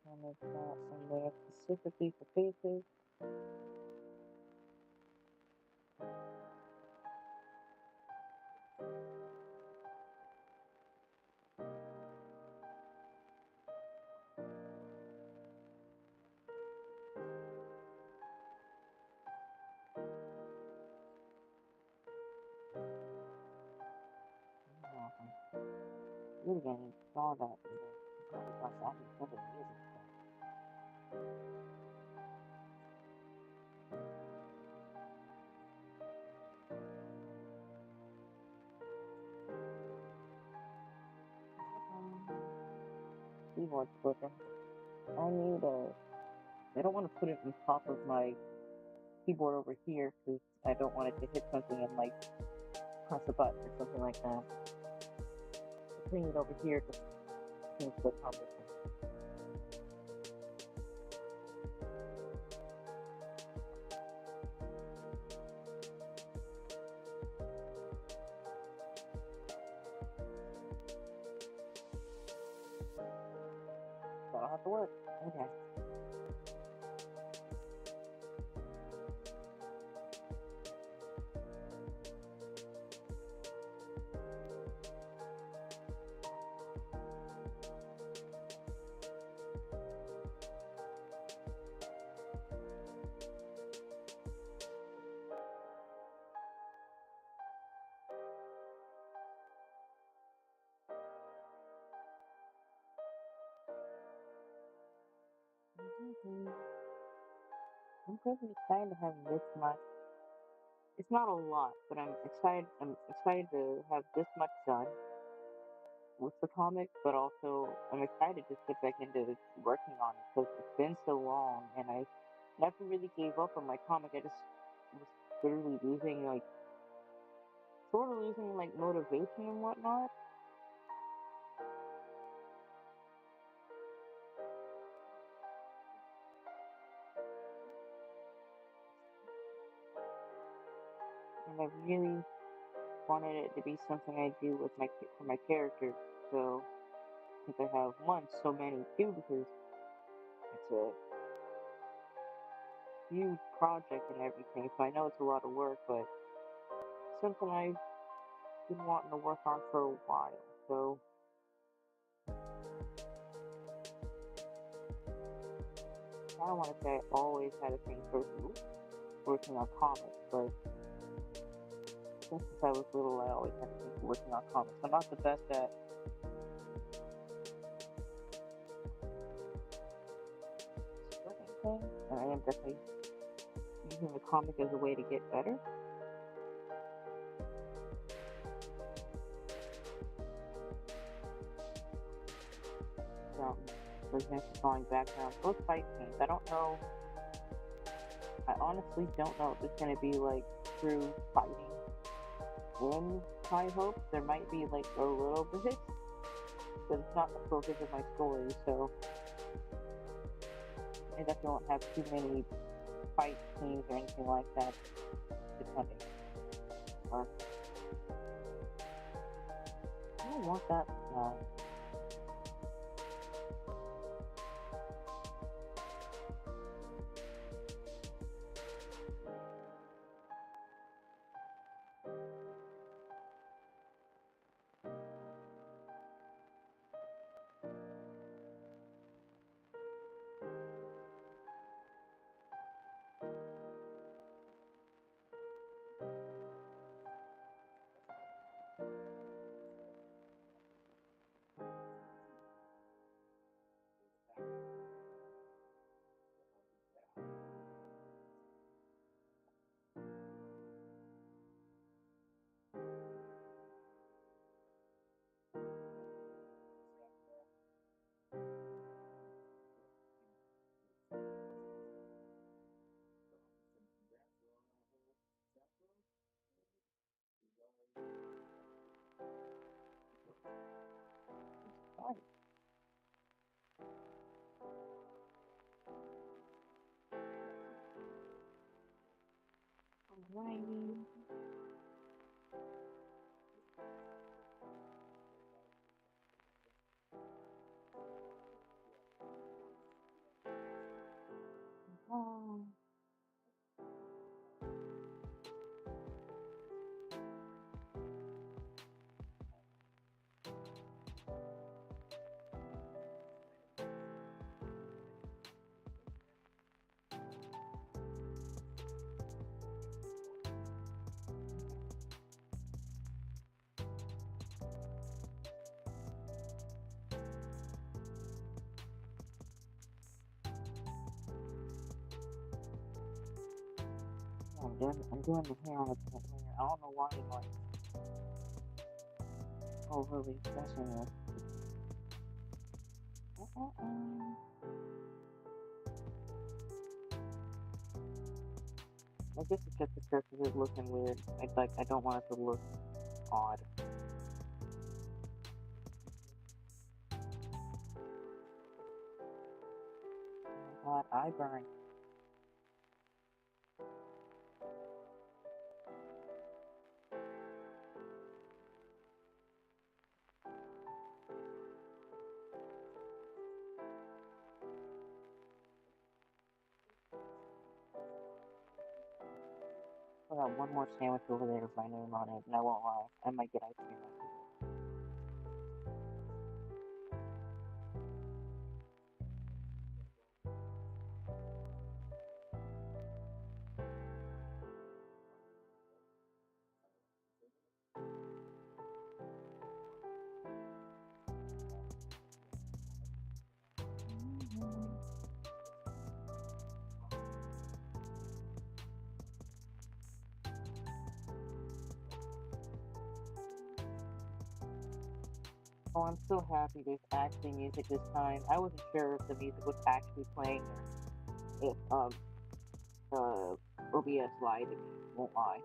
And it's not somewhere specifically for faces. You're gonna saw that today. Probably got that in 7 years ago. Keyboard's broken. I don't want to put it on top of my keyboard over here because I don't want it to hit something and press a button or something like that. Putting it over here just seems so cumbersome. That'll have to work. Okay. I'm pretty excited to have this much. It's not a lot, but I'm excited. I'm excited to have this much done with the comic, but also I'm excited to get back into working on it because it's been so long, and I never really gave up on my comic. I just was literally losing sort of losing like motivation and whatnot. And I really wanted it to be something I do with for my character. So since I have so many too, because it's a huge project and everything. So I know it's a lot of work, but something I've been wanting to work on for a while. So I don't want to say I always had a thing for working on comics, but since I was little, I always had a thing for working on comics. I'm not the best at scripting things, and I am definitely using the comic as a way to get better. For example, drawing backgrounds, those fight scenes, I don't know. I honestly don't know if it's going to be like true fighting in High Hopes. There might be like a little bit, but it's not the focus of my story, so I definitely won't have too many fight scenes or anything like that, depending. Or I don't want that now. Alrighty. I'm doing the hair on the plant layer. I don't know why I'm like overly stressing with. I guess it's just because it's looking weird. I don't want it to look odd. Oh my god, eye burn. I got one more sandwich over there with my name on it, and I won't lie, I might get ice cream after this. Oh, I'm so happy there's actually music this time. I wasn't sure if the music was actually playing or if OBS lied to me, won't lie.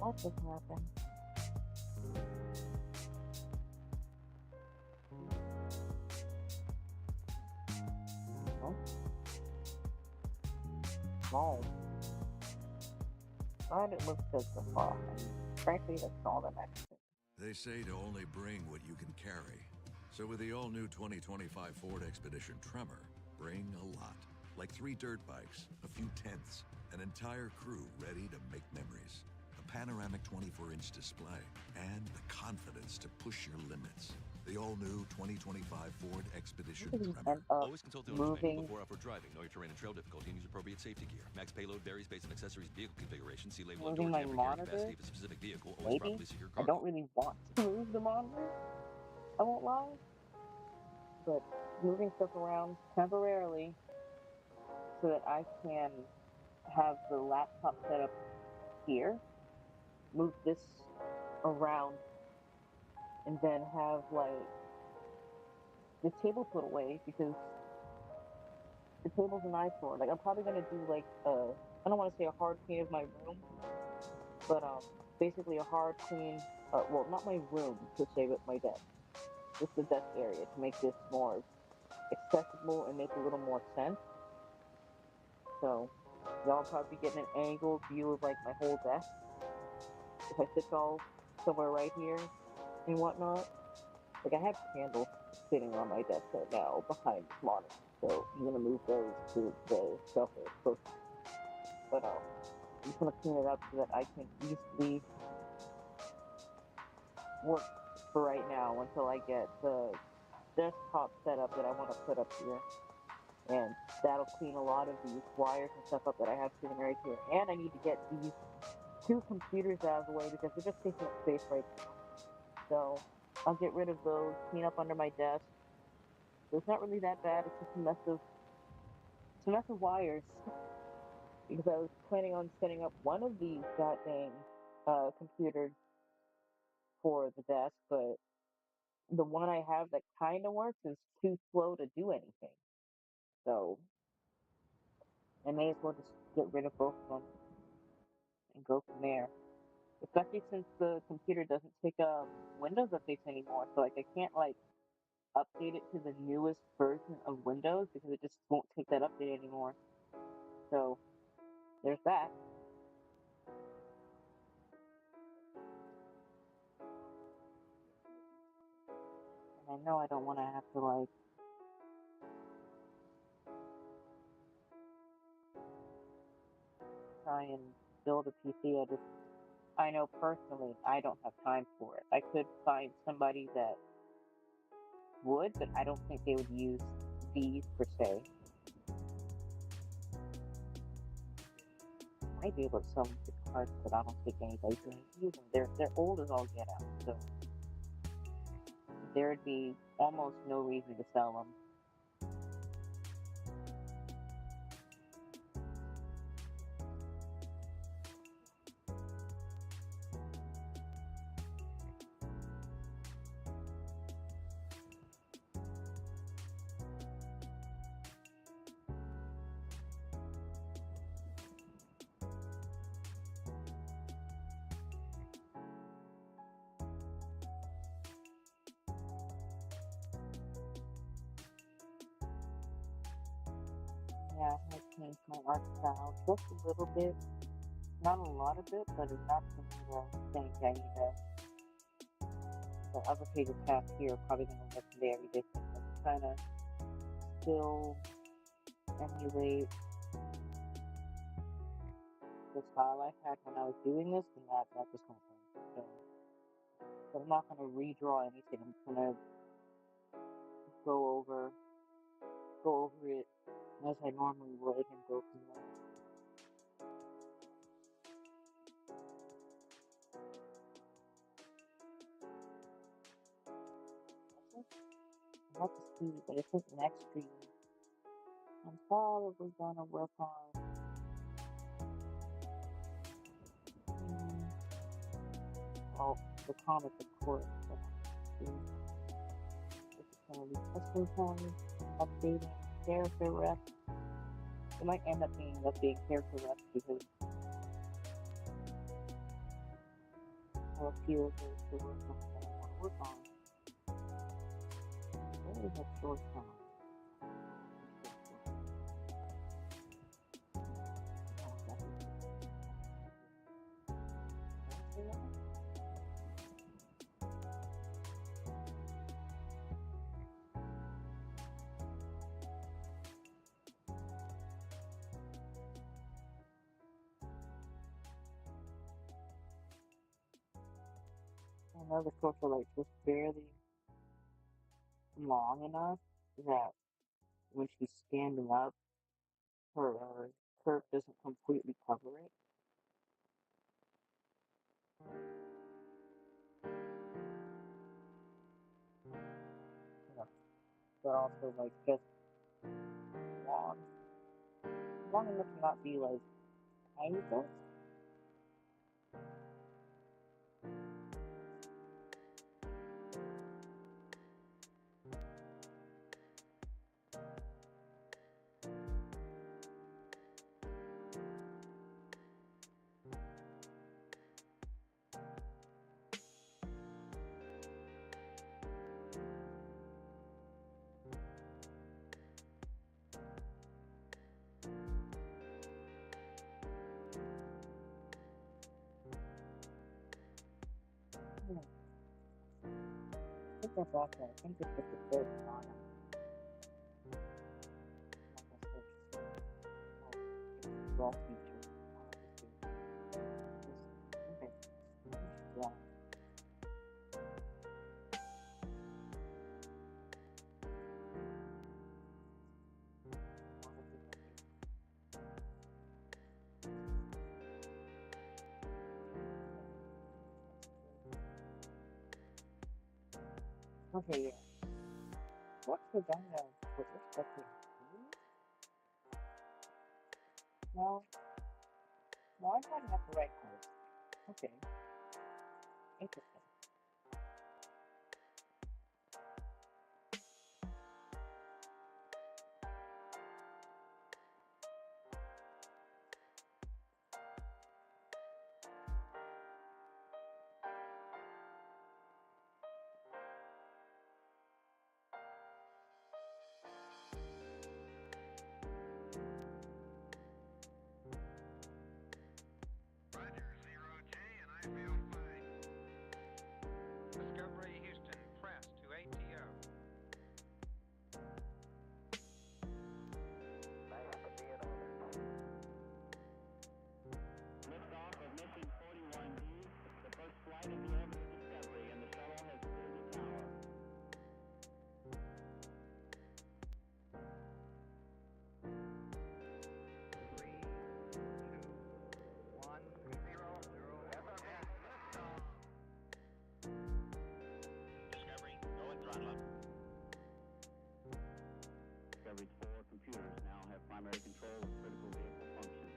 What just happened? Oh. Oh. Glad it looks good so far. And frankly, that's all that matters. They say to only bring what you can carry. So with the all-new 2025 Ford Expedition Tremor, bring a lot. Like 3 dirt bikes, a few tents, an entire crew ready to make memories. A panoramic 24-inch display, and the confidence to push your limits. The all-new 2025 Ford Expedition Tremor. Always consult the owner's manual before off-road driving. Know your terrain and trail difficulty and use appropriate safety gear. Max payload varies based on accessories vehicle configuration. See label on door my jam for carrying monitor? capacity of a specific vehicle. Always Maybe. properly secure I cargo. don't really want to move the monitor. I won't lie. But moving stuff around temporarily so that I can have the laptop set up here, move this around, and then have like the table put away because the table's an eyesore. Like I'm probably gonna do like I don't want to say a hard clean of my room, but basically a hard clean. Well, not my room per se, but my desk. Just the desk area to make this more accessible and make a little more sense. So y'all probably getting an angled view of like my whole desk. If I sit y'all somewhere right here and whatnot. Like I have candles sitting on my desk right now behind this monitor. So I'm gonna move those to the shelf there close. But I'm just gonna clean it up so that I can easily work for right now until I get the desktop setup that I want to put up here. And that'll clean a lot of these wires and stuff up that I have sitting right here. And I need to get these 2 computers out of the way because they're just taking up space right now. So I'll get rid of those, clean up under my desk. So it's not really that bad. It's just a mess of wires. Because I was planning on setting up one of these goddamn computers for the desk, but the one I have that kind of works is too slow to do anything. So I may as well just get rid of both of them and go from there. Especially since the computer doesn't take Windows updates anymore, so like I can't like update it to the newest version of Windows because it just won't take that update anymore. So there's that. And I know I don't want to have to like try and build a PC. I know personally I don't have time for it. I could find somebody that would, but I don't think they would use these per se. Might be able to sell them to cards, but I don't think anybody's going to use them. They're old as all get out, so there would be almost no reason to sell them. Yeah, I changed my art style just a little bit. Not a lot of it, but enough for me to think I need the other pages past here are probably going to look very different. I'm trying to still emulate the style I had when I was doing this, and that's the whole thing. So I'm not going to redraw anything. I'm just going to go over it as I normally would and go from there. I have to see, but I think next stream I'm probably gonna work on well, the comics of course, but this is gonna be custom coins, updating character ref. It might end up being updating character ref because have a few of those to work on that I want to work on. What is that short term? I know the shorts are like just barely long enough that when she's standing up, her curve doesn't completely cover it. Yeah. But also like just long, long enough to not be like tiny shorts. I think that's awesome. I think it's just a good design. Raw feature. Okay. Yeah. Okay, yeah. What's the vagina with respect to no, no, I'm not at the right place. Okay. Interesting. Discovery Houston, press to ATO. Liftoff of mission 41D, the first flight of the Orbis Discovery, and the shuttle has cleared the tower. 3, 2, 1, 0, 0. Discovery, go and throttle up. Discovery's 4 computers now have primary control of critical vehicle functions.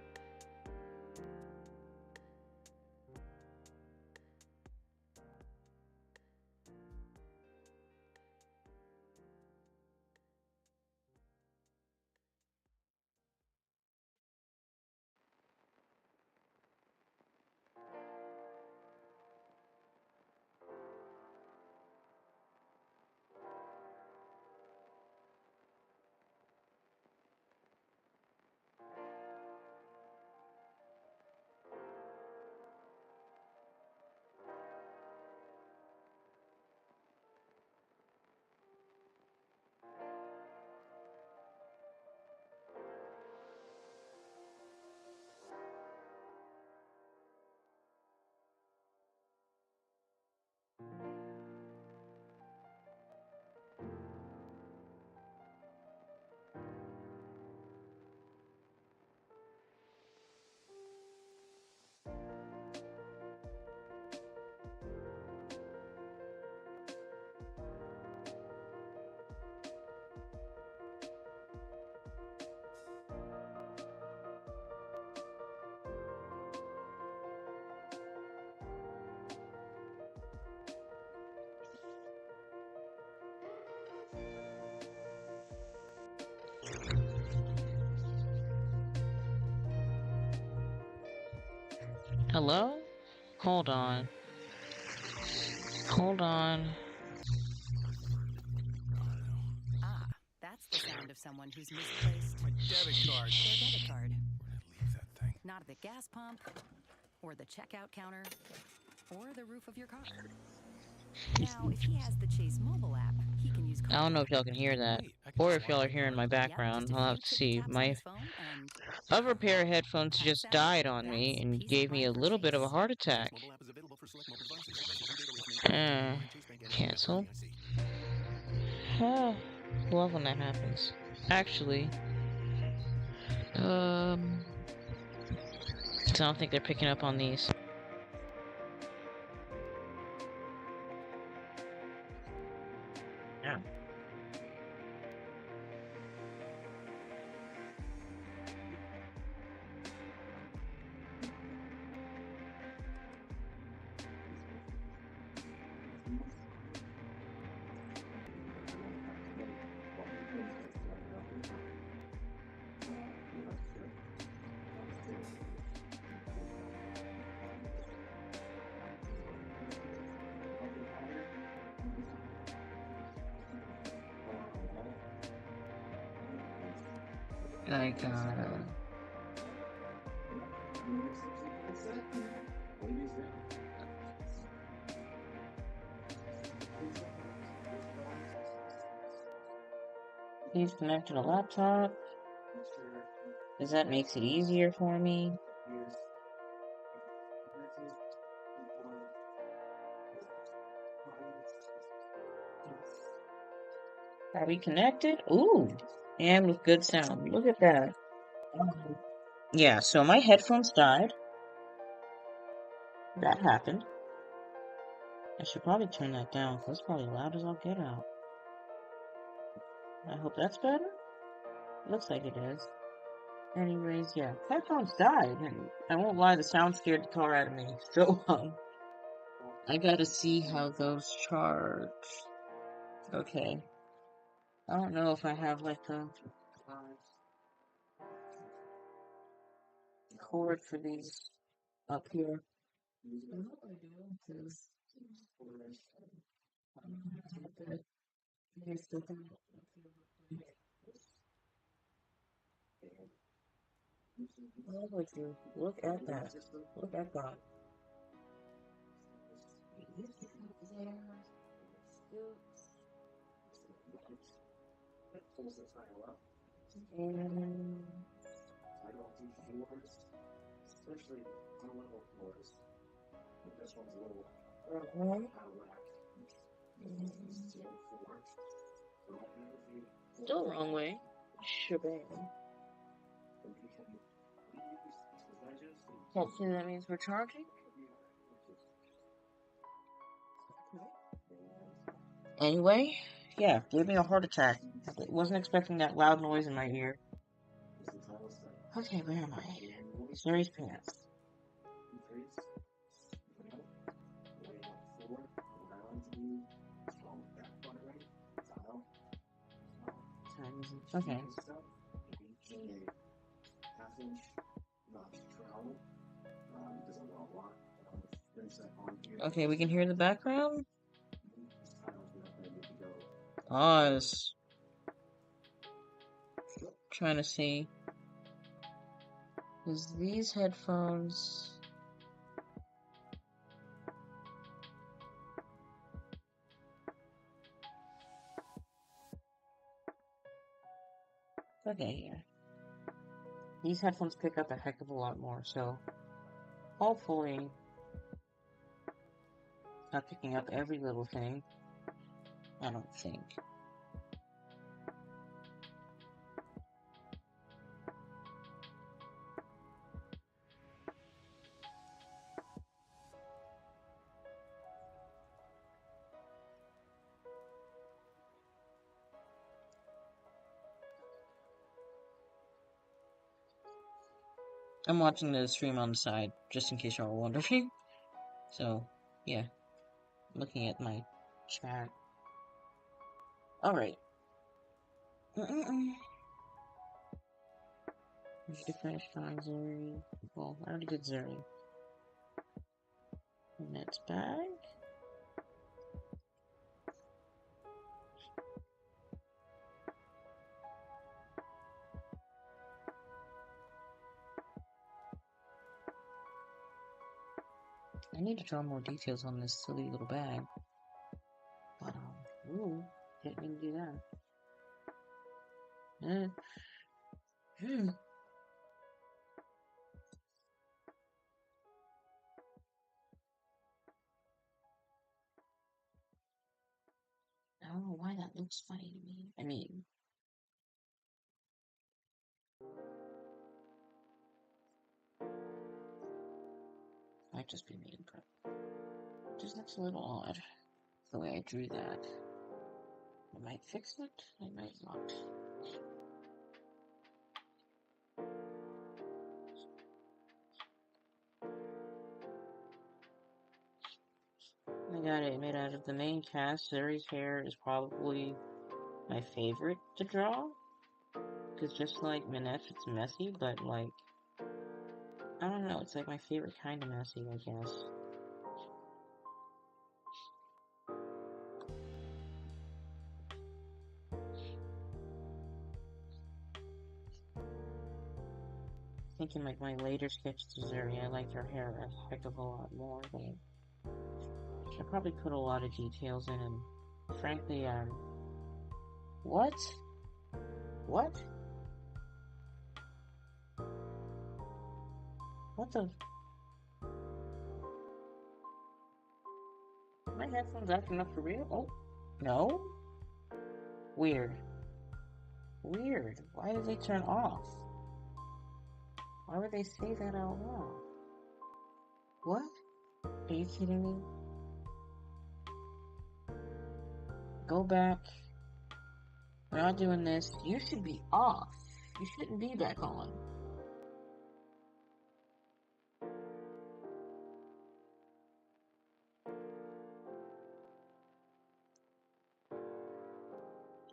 Hello? Hold on. Hold on. Ah, that's the sound of someone who's misplaced My debit card. their debit card. Where did I leave that thing? Not at the gas pump, or the checkout counter, or the roof of your car. Now, if he has the Chase mobile app, he can use I don't know if y'all can hear that, or if y'all are hearing my background. I'll have to see. My other pair of headphones just died on me and gave me a little bit of a heart attack. Cancel. Love when that happens. Actually, so I don't think they're picking up on these. Yeah. I gotta... Please connect to the laptop, because that makes it easier for me. Are we connected? Ooh, and with good sound. Look at that. Yeah, so my headphones died. That happened. I should probably turn that down, because it's probably loud as I'll get out. I hope that's better. Looks like it is. Anyways, yeah, headphones died, and I won't lie, the sound scared the car out of me. So, I gotta see how those charge. Okay. I don't know if I have, like, a cord for these up here. I hope I do, because look at that. Look at that. Still wrong way. Shebang. Can't see that means we're charging. Anyway, yeah, gave me a heart attack. I wasn't expecting that loud noise in my ear. Okay, where am I? Zuri's pants. Okay. Okay, we can hear the background. Pause. Trying to see. Is these headphones... Okay, yeah. These headphones pick up a heck of a lot more, so hopefully it's not picking up every little thing. I don't think. I'm watching the stream on the side, just in case y'all were wondering. So, yeah. Looking at my chat. Alright. Need to finish on Zuri. Well, I already did Zuri. And that's bag. I need to draw more details on this silly little bag. But, ooh, didn't mean to do that. I don't know why that looks funny to me. I mean, might just be me, but just looks a little odd the way I drew that. I might fix it, I might not. I got it made out of the main cast. Zuri's hair is probably my favorite to draw. Because just like Minette's, it's messy, but like, I don't know, it's like my favorite kind of messy, I guess. Thinking like my later sketch to Zuri, I like her hair a heck of a lot more, but I probably put a lot of details in, and frankly, what? What? What the? My headphones acting up for real? Oh, no? Weird. Weird. Why did they turn off? Why would they say that out loud? What? Are you kidding me? Go back. We're not doing this. You should be off. You shouldn't be back on.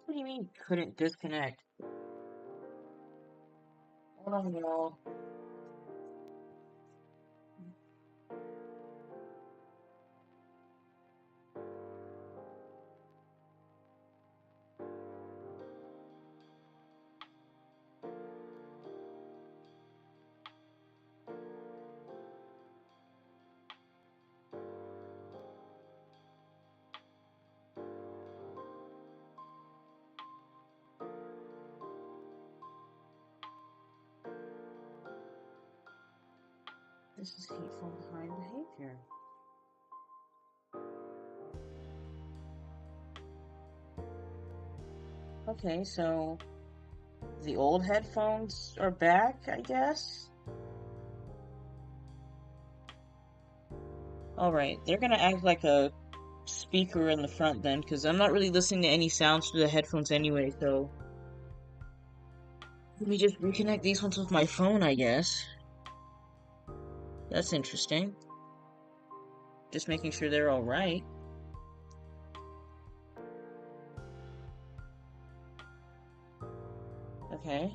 What do you mean couldn't disconnect? I don't know. This is hateful behind behavior. Okay, so the old headphones are back, I guess? Alright, they're gonna act like a speaker in the front then, because I'm not really listening to any sounds through the headphones anyway, so let me just reconnect these ones with my phone, I guess. That's interesting. Just making sure they're alright. Okay.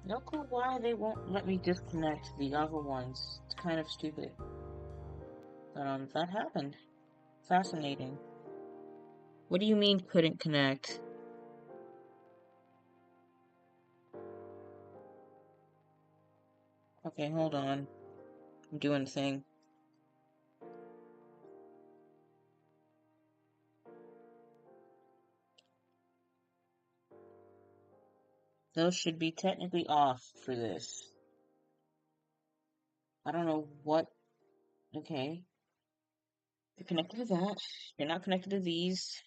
No clue why they won't let me disconnect the other ones. It's kind of stupid. That happened. Fascinating. What do you mean couldn't connect? Okay, hold on. I'm doing a thing. Those should be technically off for this. I don't know what... Okay. You're connected to that. You're not connected to these.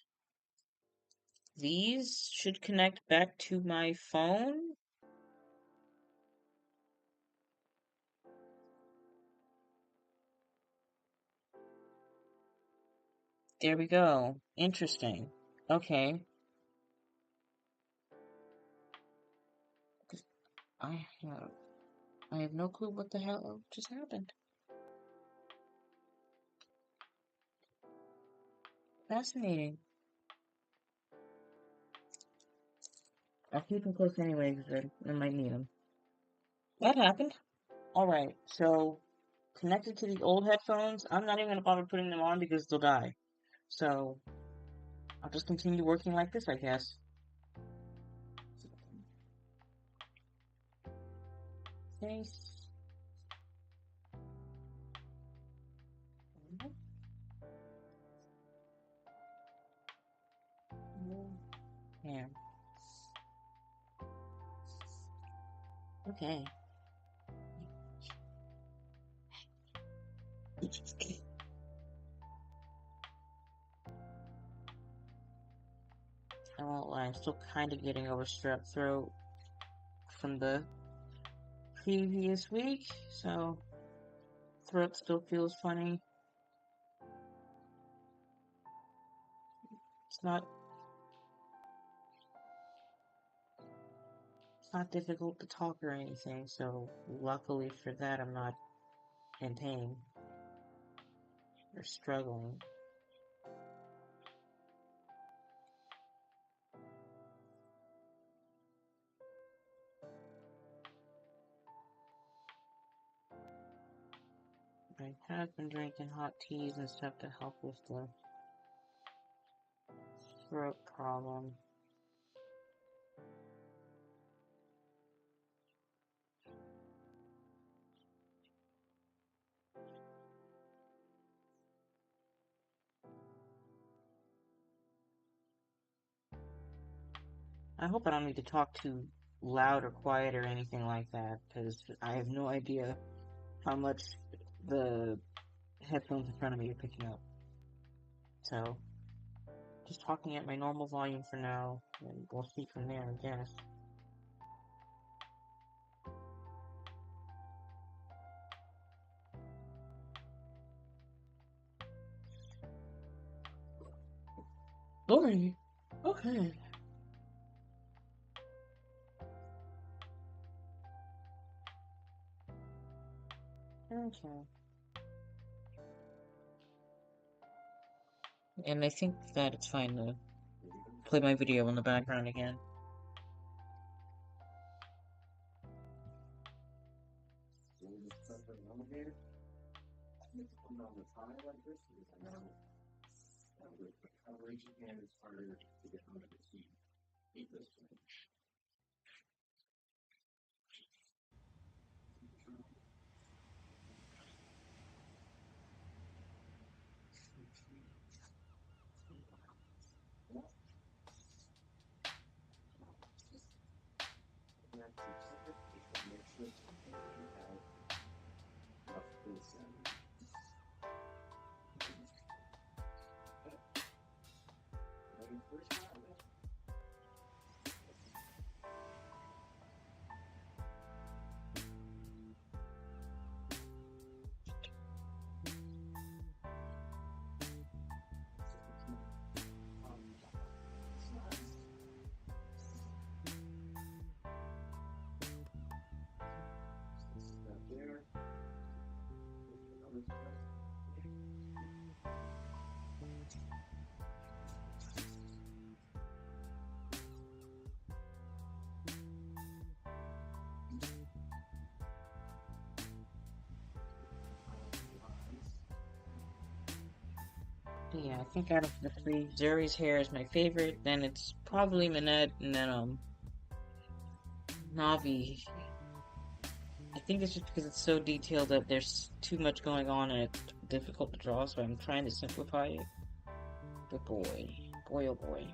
These should connect back to my phone. There we go. Interesting. Okay. I have no clue what the hell just happened. Fascinating. I'll keep them close anyway because I might need them. That happened. Alright, so connected to the old headphones. I'm not even going to bother putting them on because they'll die. So I'll just continue working like this, I guess. Face. Yeah. Okay. I won't lie, I'm still kind of getting over strep throat from the previous week, so throat still feels funny. It's not difficult to talk or anything, so luckily for that I'm not in pain or struggling. I have been drinking hot teas and stuff to help with the throat problem. I hope I don't need to talk too loud or quiet or anything like that, because I have no idea how much the headphones in front of me are picking up. So, just talking at my normal volume for now, and we'll see from there, I guess. Lori! Okay. Okay. And I think that it's fine to play my video in the background again. Yeah, I think out of the three, Zuri's hair is my favorite, then it's probably Minette, and then, Navi. I think it's just because it's so detailed that there's too much going on and it's difficult to draw, so I'm trying to simplify it. But boy, oh boy.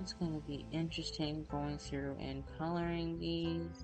It's gonna be interesting going through and coloring these.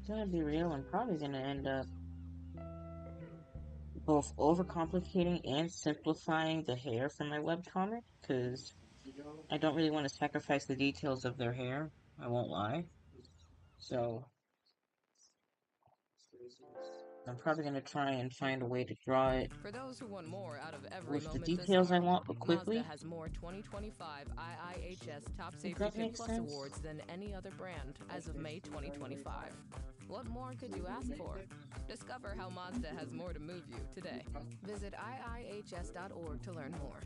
gonna be real, I'm probably gonna end up both overcomplicating and simplifying the hair for my webcomic, because I don't really want to sacrifice the details of their hair, I won't lie. So, I'm probably gonna try and find a way to draw it For those who want more out of every with the moment this details I summer, want, but quickly. Mazda has more 2025 IIHS Top If Safety that Pin makes Plus sense. awards than any other brand as of May 2025. What more could you ask for? Discover how Mazda has more to move you today. Visit iihs.org to learn more.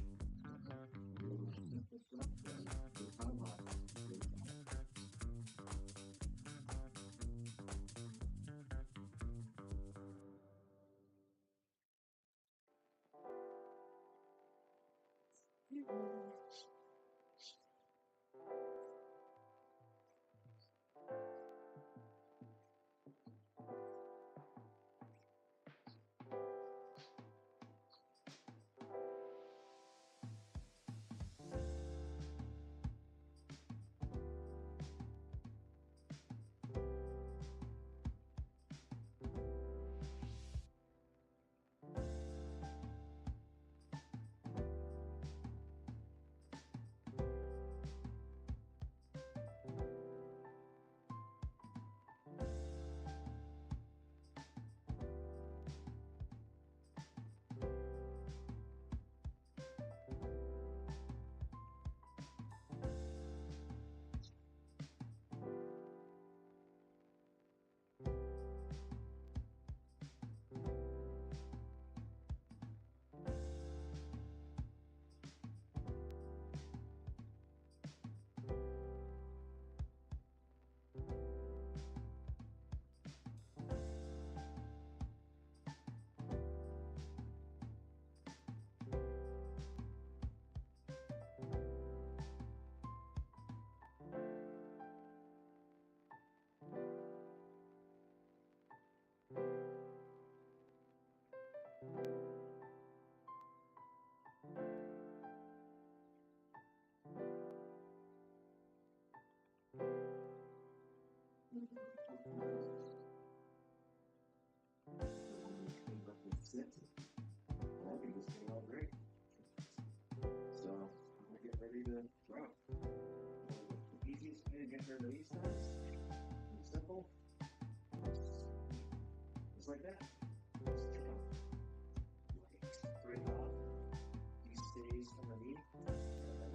I think it's going all great. So I'm gonna get ready to drop. The easiest way to get rid of these things is simple. Just like that. Just drop. Break off these stays underneath. And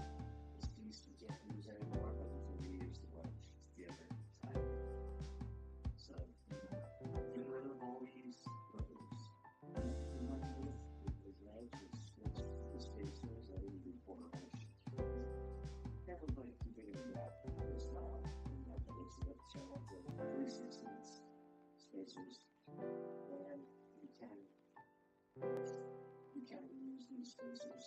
this piece we can't use anymore, but we can reuse the bunch the other side. So get rid of all these rubers. Everybody can figure it out as well. And that is the channel of 3/16 spacers. And you can use these spacers.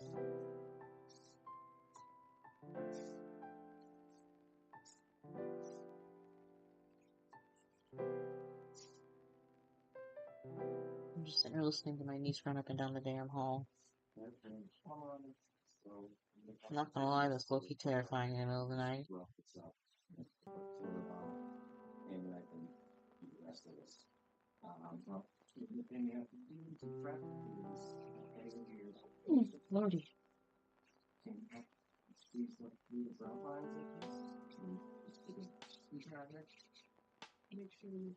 I'm just sitting here listening to my niece run up and down the damn hall. I'm not gonna lie, that's low-key terrifying in the middle of the night. And I can do the rest of this. The thing you have to do to prep is Lordy. Squeeze through the brown lines like this. Just take a screwdriver. Make sure you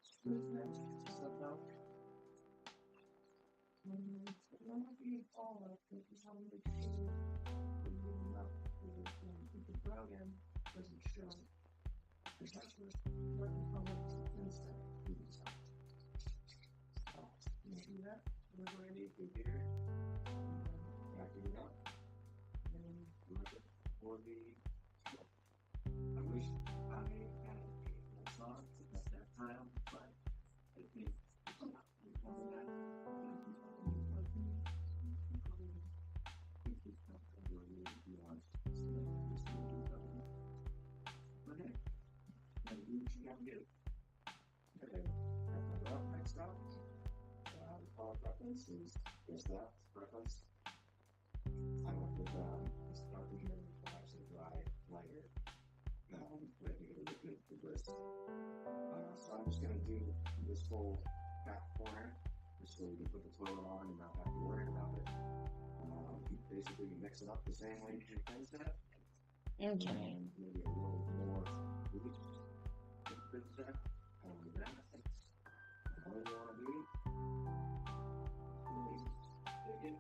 squeeze that stuff out. It won't be all up, but just want to make sure you're moving up the brown end doesn't show. Because that's where the color is that you can stop. So, you do that, whatever I need to do here. After it up. And look at for the. I wish I had a song at that time, but I think because of that. Next up, our preference is that preference. I want to this part here will actually dry lighter. But I think it'll look good for this. So I'm just gonna do this whole back corner, just so we can put the toilet on and not have to worry about it. Basically, you mix it up the same way you do pen set. Okay. And maybe a little more loose pen set. All you want to do is take it.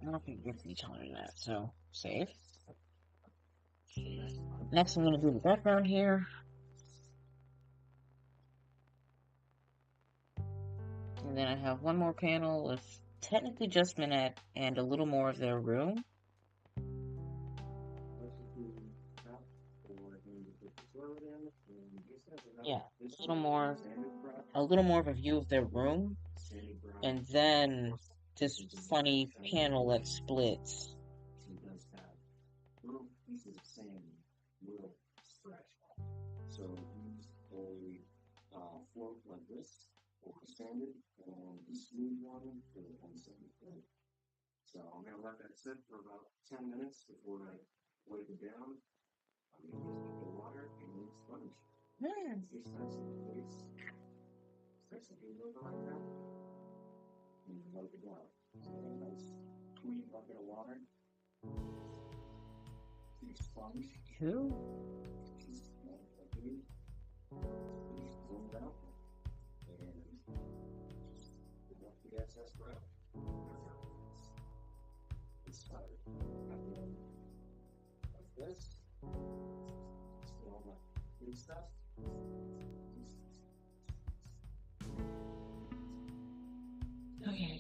I don't think it's each other that, so save. Next, I'm going to do the background here. And then I have one more panel with technically just Minette and a little more of their room. Yeah, a little more of a view of their room, and then this funny panel that splits. Little pieces of sand will stretch. So use a float like this, or sanded, and the smooth one for the unsanded float. So I'm going to let that sit for about 10 minutes before I wipe it down. I'm going to use the water and the sponge. This nice in place. Starts to be a little bit like that. And you wipe it down. So a nice clean bucket of water. Sponge. Who? The excess breath. Like this. Still my good stuff. Okay.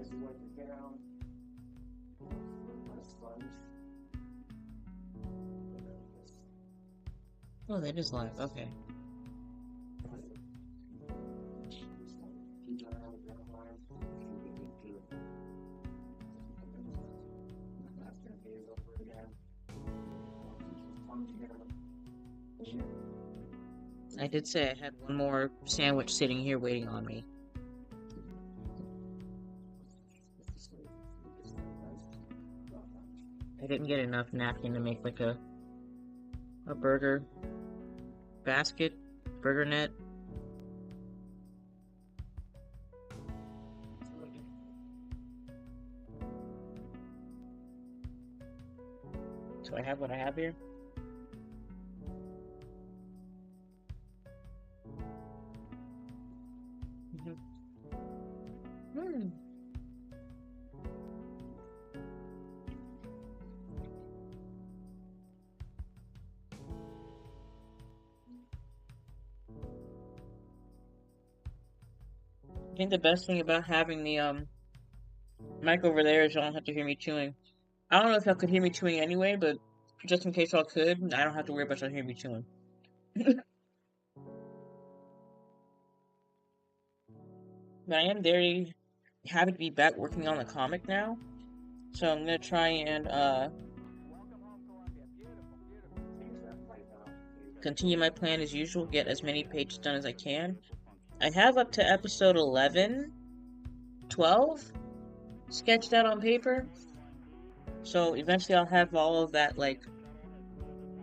As you wipe it down, my sponge. Oh, that is live. Okay. I did say I had one more sandwich sitting here waiting on me. I didn't get enough napkin to make like a burger basket, burger net. So I have what I have here. I think the best thing about having the mic over there is you don't have to hear me chewing. I don't know if y'all could hear me chewing anyway, but just in case y'all could, I don't have to worry about y'all hearing me chewing. But I am very happy to be back working on the comic now. So I'm gonna try and continue my plan as usual, get as many pages done as I can. I have up to episode 11, 12 sketched out on paper. So eventually I'll have all of that like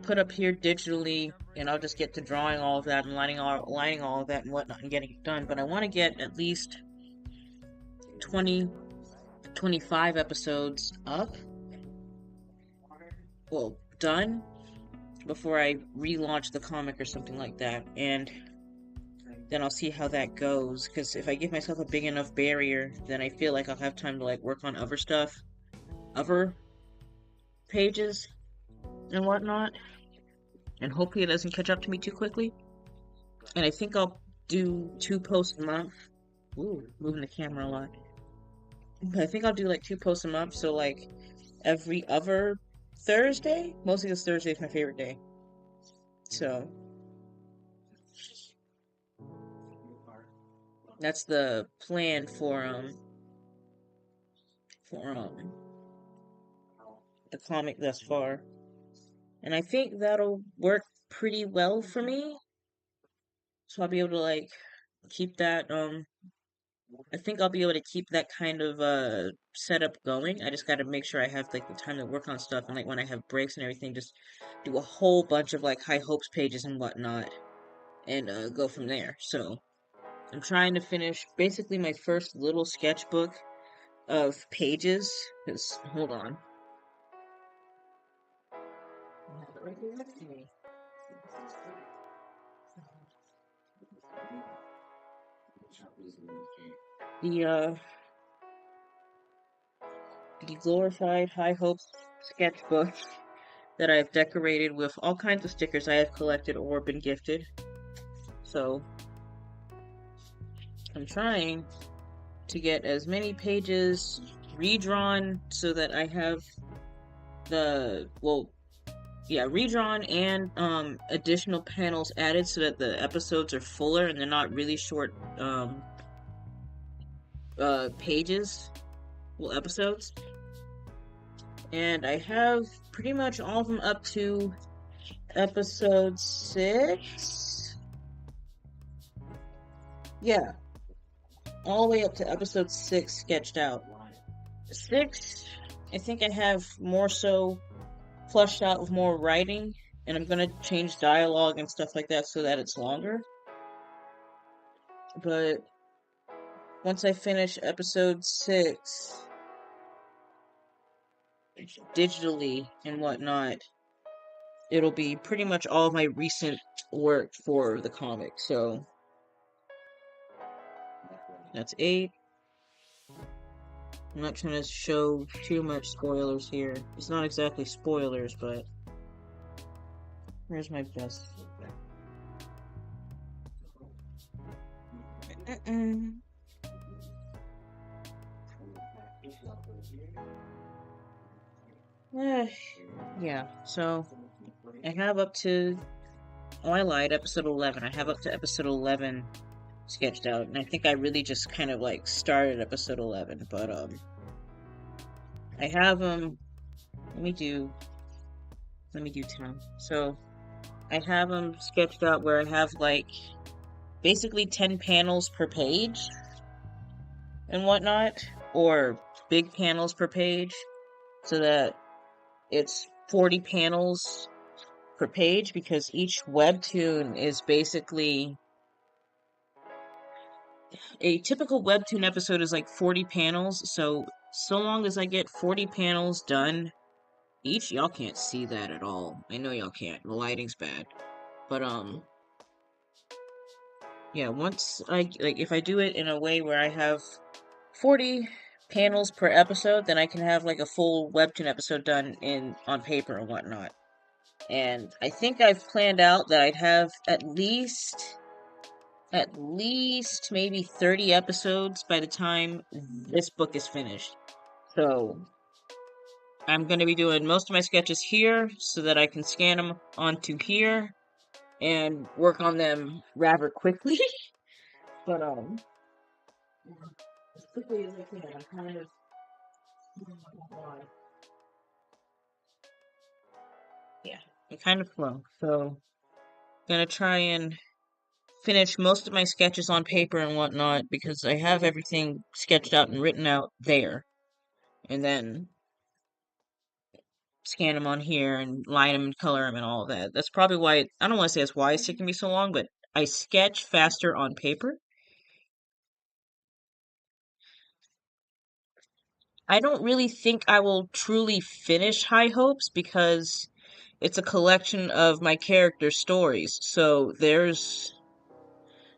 put up here digitally, and I'll just get to drawing all of that and lining all of that and whatnot and getting it done. But I want to get at least 20, 25 episodes up, well, done, before I relaunch the comic or something like that. And then I'll see how that goes, because if I give myself a big enough barrier, then I feel like I'll have time to like work on other stuff, other pages and whatnot, and hopefully it doesn't catch up to me too quickly. And I think I'll do 2 posts a month. Ooh, moving the camera a lot. But I think I'll do like 2 posts a month, so like every other Thursday, mostly this Thursday is my favorite day. So that's the plan for the comic thus far. And I think that'll work pretty well for me. So I'll be able to like keep that I think I'll be able to keep that kind of setup going. I just got to make sure I have like the time to work on stuff, and like when I have breaks and everything, just do a whole bunch of like high hopes pages and whatnot, and go from there. So I'm trying to finish basically my first little sketchbook of pages. Cause hold on. I have it right here next to me. The glorified High Hopes sketchbook that I've decorated with all kinds of stickers I have collected or been gifted. So I'm trying to get as many pages redrawn so that I have redrawn and additional panels added so that the episodes are fuller and they're not really short pages, episodes. And I have pretty much all of them up to episode 6. Yeah. All the way up to episode 6 sketched out. 6, I think I have more so flushed out with more writing, and I'm gonna change dialogue and stuff like that so that it's longer. But once I finish episode 6 digitally and whatnot, it'll be pretty much all of my recent work for the comic. So that's 8. I'm not trying to show too much spoilers here. It's not exactly spoilers, but where's my best? Yeah, so I have up to... Oh, I lied, episode 11. I have up to episode 11 sketched out, and I think I really just kind of, like, started episode 11, but, I have, let me do 10. So, I have them sketched out where I have, like, basically 10 panels per page and whatnot, or big panels per page, so that it's 40 panels per page, because each webtoon is basically... A typical webtoon episode is like 40 panels, so long as I get 40 panels done each, y'all can't see that at all. I know y'all can't. The lighting's bad. But, yeah, once if I do it in a way where I have 40 panels per episode, then I can have, like, a full webtoon episode done on paper and whatnot. And I think I've planned out that I'd have at least maybe 30 episodes by the time this book is finished. So I'm going to be doing most of my sketches here so that I can scan them onto here and work on them rather quickly. But as quickly as I can. I'm kind of... Yeah, I'm kind of slow. So I'm going to try and finish most of my sketches on paper and whatnot, because I have everything sketched out and written out there. And then scan them on here and line them and color them and all of that. That's probably why... I don't want to say that's why it's taking me so long, but I sketch faster on paper. I don't really think I will truly finish High Hopes, because it's a collection of my characters' stories. So there's...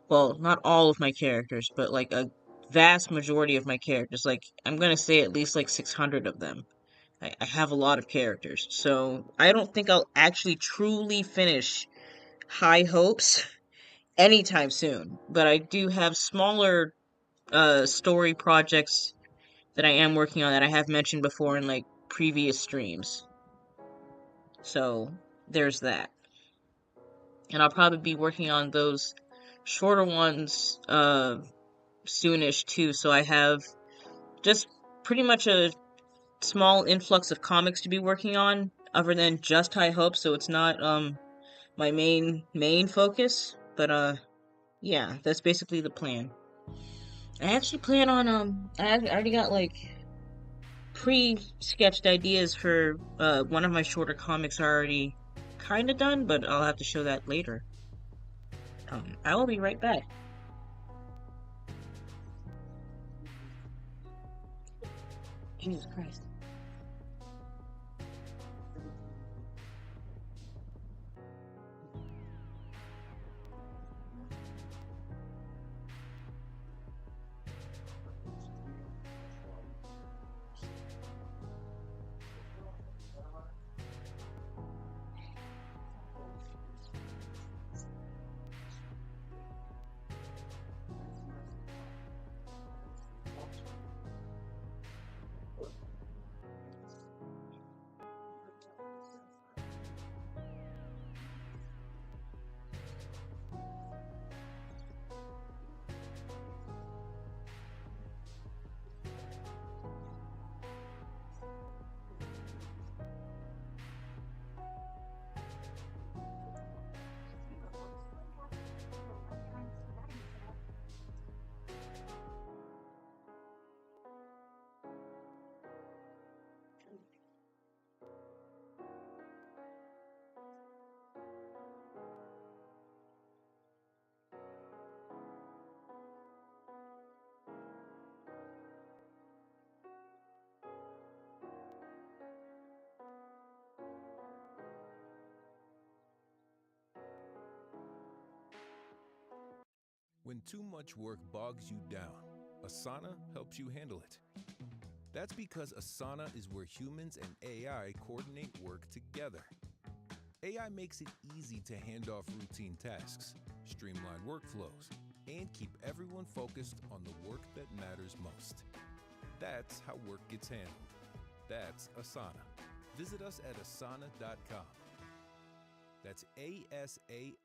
Well, not all of my characters, but like a vast majority of my characters. Like, I'm gonna say at least like 600 of them. I have a lot of characters. So I don't think I'll actually truly finish High Hopes anytime soon. But I do have smaller story projects that I am working on that I have mentioned before in like previous streams. So there's that. And I'll probably be working on those shorter ones soonish too, so I have just pretty much a small influx of comics to be working on other than just High Hopes, so it's not my main focus, but yeah, that's basically the plan. I actually plan on I already got like pre-sketched ideas for one of my shorter comics already kind of done, but I'll have to show that later. I will be right back. Jesus Christ. When too much work bogs you down, Asana helps you handle it. That's because Asana is where humans and AI coordinate work together. AI makes it easy to hand off routine tasks, streamline workflows, and keep everyone focused on the work that matters most. That's how work gets handled. That's Asana. Visit us at asana.com. That's ASANA.com.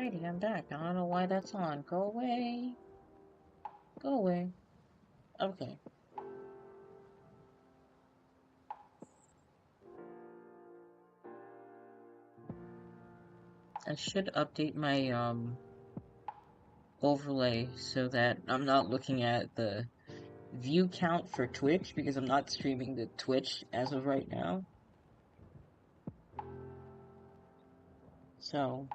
Alrighty, I'm back. I don't know why that's on. Go away. Go away. Okay. I should update my overlay so that I'm not looking at the view count for Twitch because I'm not streaming to Twitch as of right now. So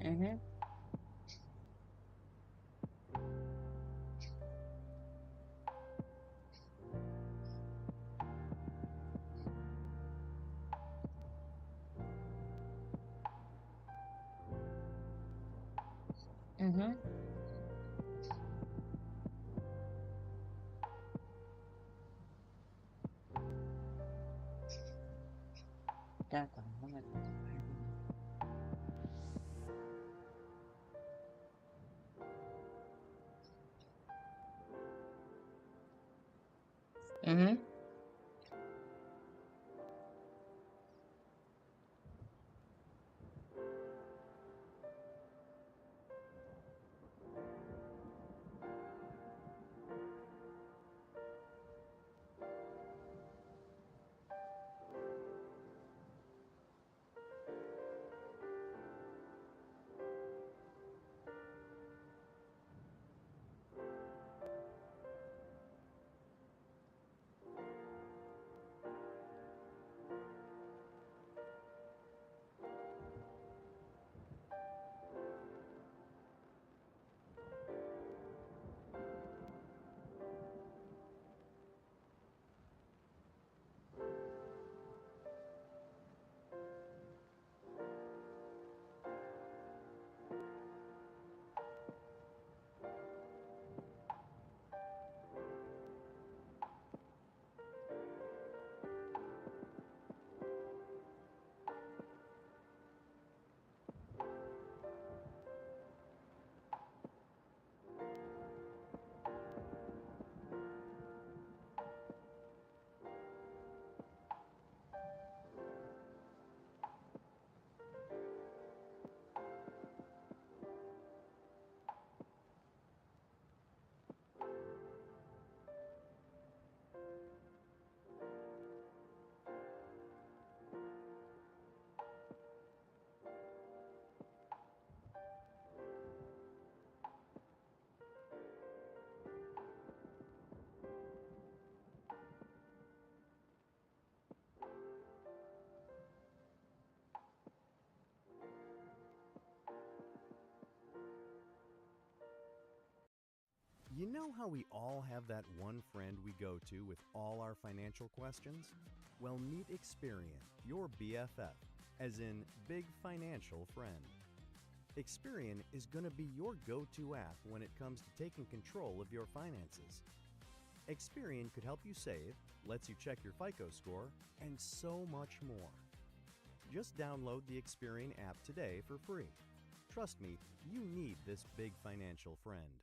mm-hmm. Mm-hmm. D'accord. Mm-hmm. You know how we all have that one friend we go to with all our financial questions? Well, meet Experian, your BFF, as in Big Financial Friend. Experian is going to be your go-to app when it comes to taking control of your finances. Experian could help you save, lets you check your FICO score, and so much more. Just download the Experian app today for free. Trust me, you need this big financial friend.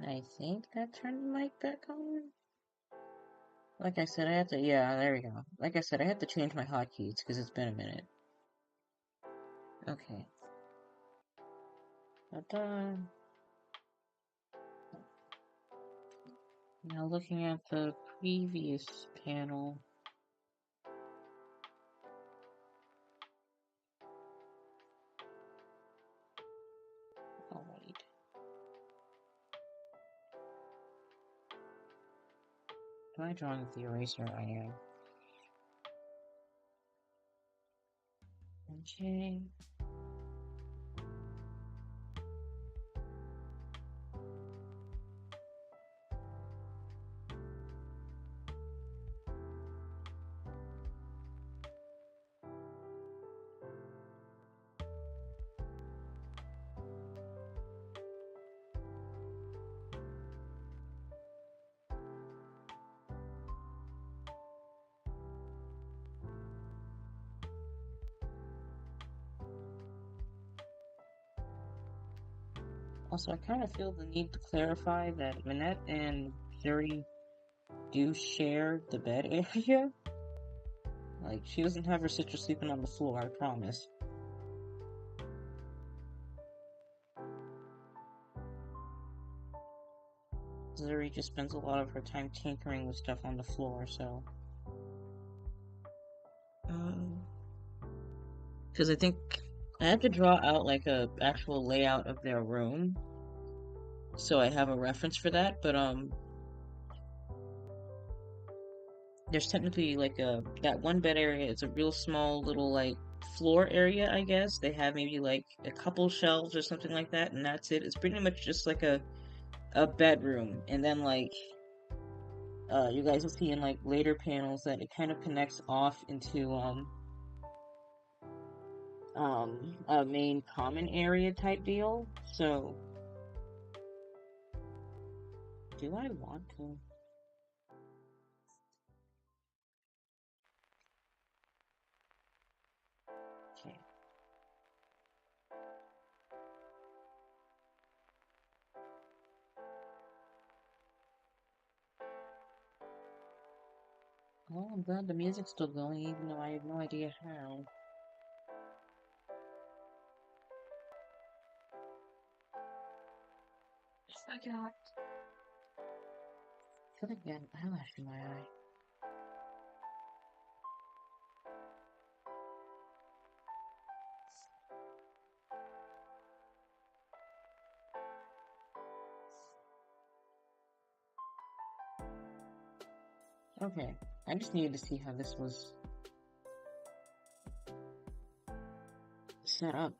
I think that turned the mic back on. Like I said, I have to, yeah, there we go. Like I said, I have to change my hotkeys because it's been a minute. Okay. Ta-da. Now looking at the previous panel. Oh, wait. Am I drawing with the eraser? I am. Okay. Also, I kind of feel the need to clarify that Minette and Zuri do share the bed area. Like, she doesn't have her sister sleeping on the floor, I promise. Zuri just spends a lot of her time tinkering with stuff on the floor, so... Because I think I have to draw out, like, a actual layout of their room, so I have a reference for that, but, there's technically, like, that one bed area is a real small little, like, floor area, I guess. They have maybe, like, a couple shelves or something like that, and that's it. It's pretty much just, like, a bedroom, and then, like, you guys will see in, like, later panels that it kind of connects off into, a main common area type deal, so... Do I want to? Okay. Oh, I'm glad the music's still going, even though I have no idea how. I got... Could have gotten eyelash in my eye. Okay, I just needed to see how this was set up.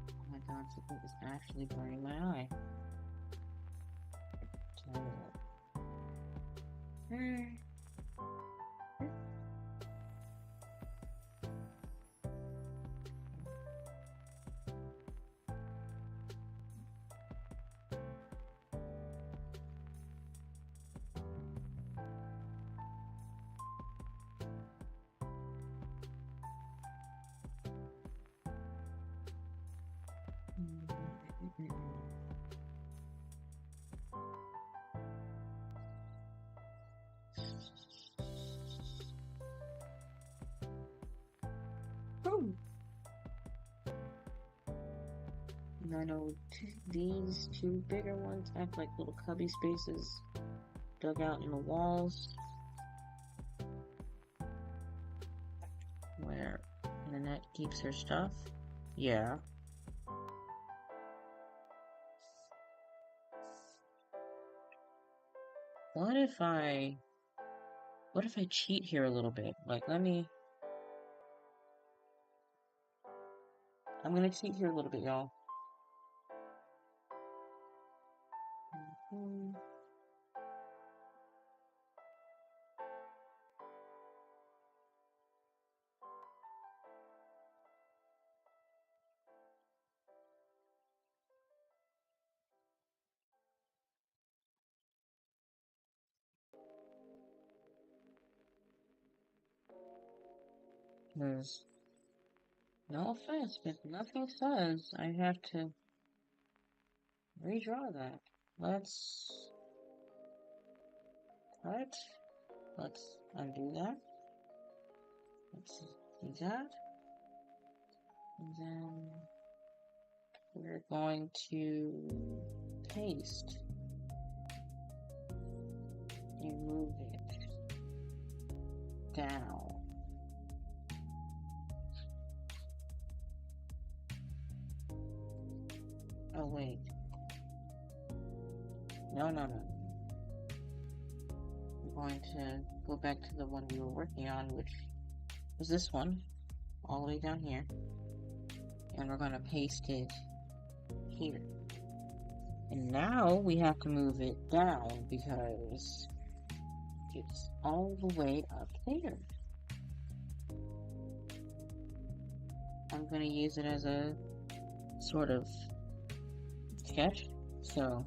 Oh my god, something is actually burning my eye. And I know these two bigger ones have like little cubby spaces dug out in the walls where Nanette keeps her stuff. Yeah. What if I cheat here a little bit? Like, I'm gonna cheat here a little bit, y'all. Because, no offense, but nothing says I have to redraw that. Let's cut. Let's undo that. Let's do that. And then we're going to paste and move it down. Oh, wait. No. We're going to go back to the one we were working on, which was this one, all the way down here. And we're going to paste it here. And now we have to move it down because it's all the way up there. I'm going to use it as a sort of sketch, so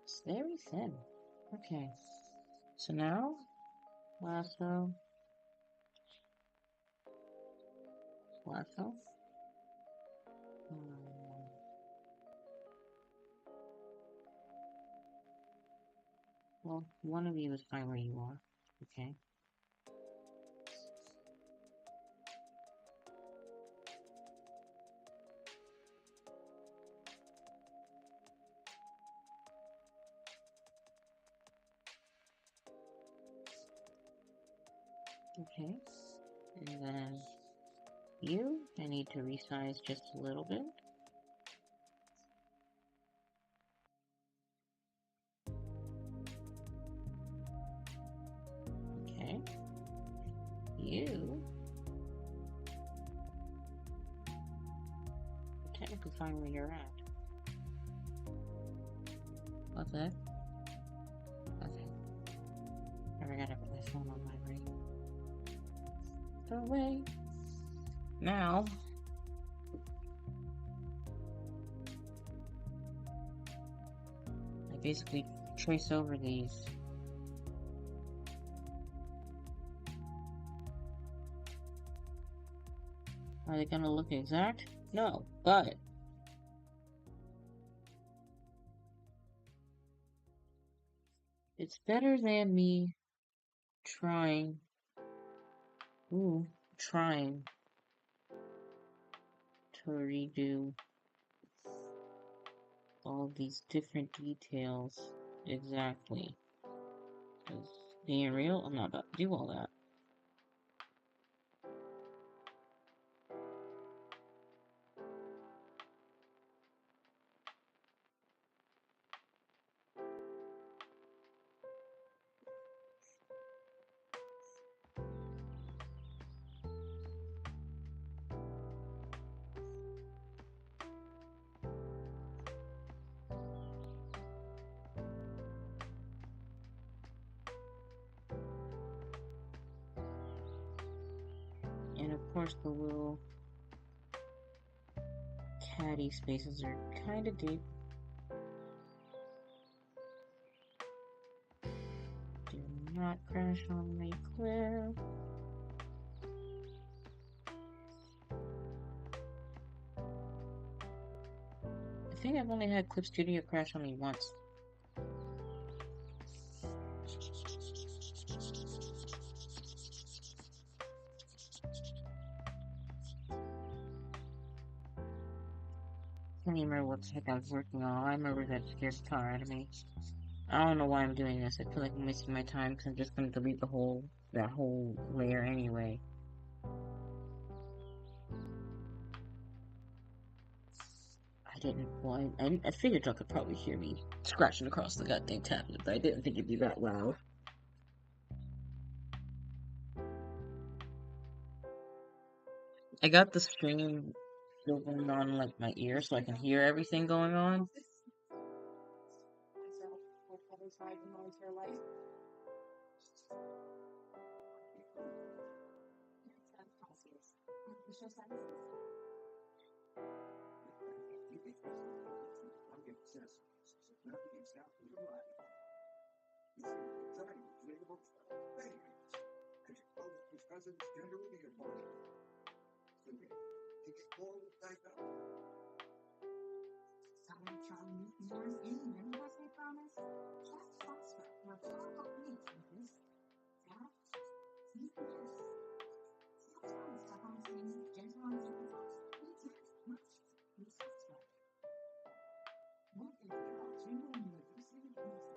it's very thin. Okay, so now lasso. Well, one of you is fine where you are. Okay. Okay. And then you, I need to resize just a little bit. Okay. You technically find where you're at. What's that? Okay. I forgot to put my phone on vibrate. Go away. Now, I basically trace over these. Are they gonna look exact? No, but it's better than me trying to redo all these different details exactly. Because being real, I'm not about to do all that. And of course the little caddy spaces are kind of deep. Do not crash on my clip. I think I've only had Clip Studio crash on me once. Can't even remember what the heck I was working on. I remember that scared the tar out of me. I don't know why I'm doing this. I feel like I'm wasting my time because I'm just going to delete that whole layer anyway. I figured y'all could probably hear me scratching across the goddamn tablet, but I didn't think it'd be that loud. I got the stream going on like my ear so I can hear everything going on.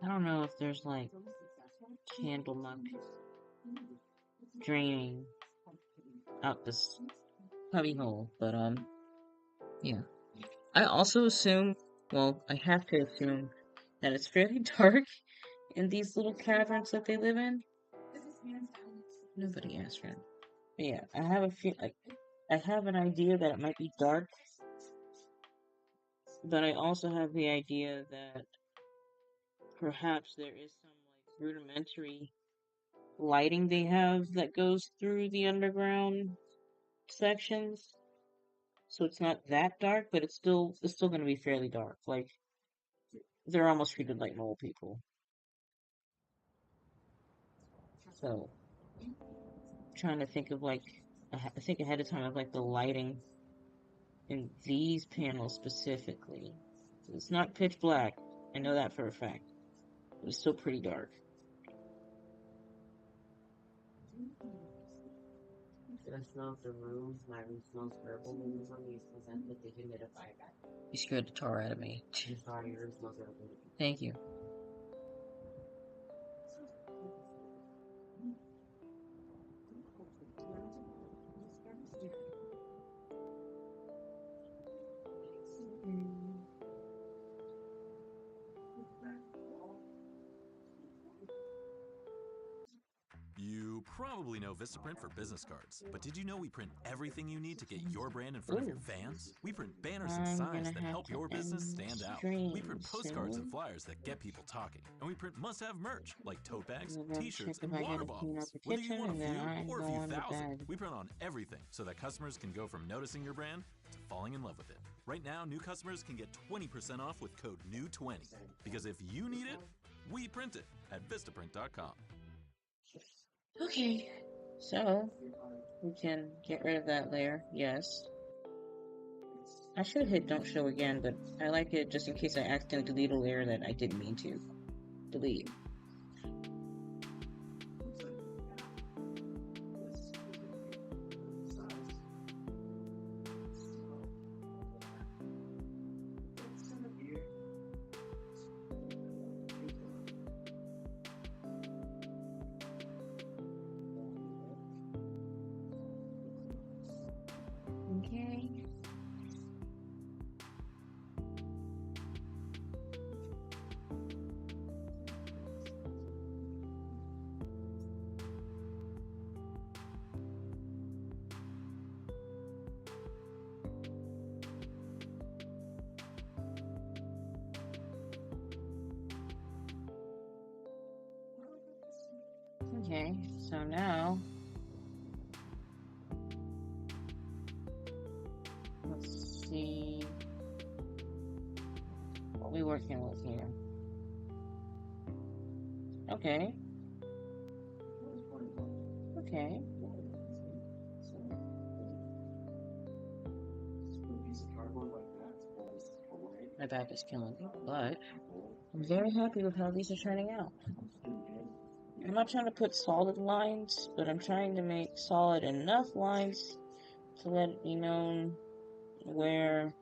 I don't know if there's like candle muck draining out this cubby hole, but yeah. I also assume, well, I have to assume that it's fairly dark in these little caverns that they live in. Nobody asked for it. But yeah, I have a feel like I have an idea that it might be dark, but I also have the idea that perhaps there is some like rudimentary lighting they have that goes through the underground sections. So it's not that dark, but it's still going to be fairly dark. Like they're almost treated like mole people. So trying to think of like I think ahead of time of like the lighting in these panels specifically. It's not pitch black. I know that for a fact. But it's still pretty dark. Should I smell the room? My room smells purple. Maybe somebody smells that they humidify that. You scared the tar out of me. I'm sorry, your room smells purple. Thank you. You probably know Vistaprint for business cards, but did you know we print everything you need to get your brand in front of your fans? We print banners and signs that help your business stand out. We print postcards and flyers that get people talking. And we print must-have merch like tote bags, t-shirts, and water bottles. Whether you want a few or a few thousand, we print on everything so that customers can go from noticing your brand to falling in love with it. Right now, new customers can get 20% off with code NEW20. Because if you need it, we print it at Vistaprint.com. Okay, so we can get rid of that layer, yes. I should have hit don't show again, but I like it just in case I accidentally delete a layer that I didn't mean to delete. Okay. Okay, so now let's see what we're working with here. Okay. Okay. My back is killing me, but I'm very happy with how these are turning out. I'm not trying to put solid lines, but I'm trying to make solid enough lines to let it be known where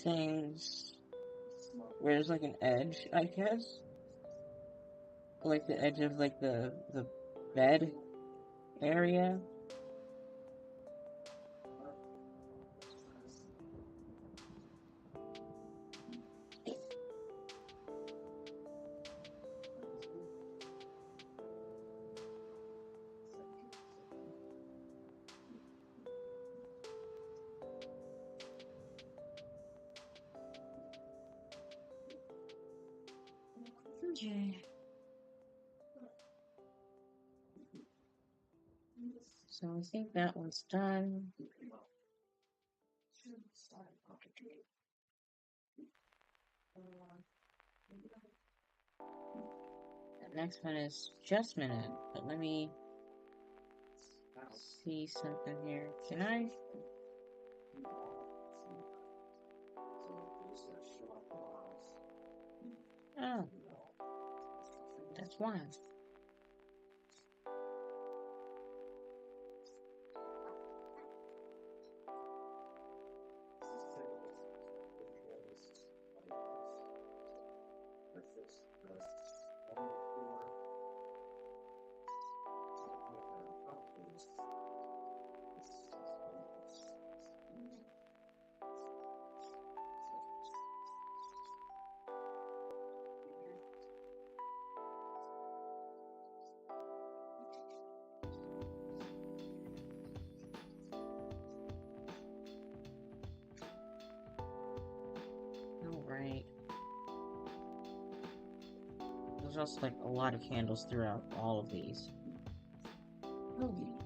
there's like an edge, I guess. Like the edge of like the bed area. Okay. So I think that one's done. Next one is just minute, but let me see something here. Can I? Oh, that's why. Alright. There's also like a lot of candles throughout all of these. Oh.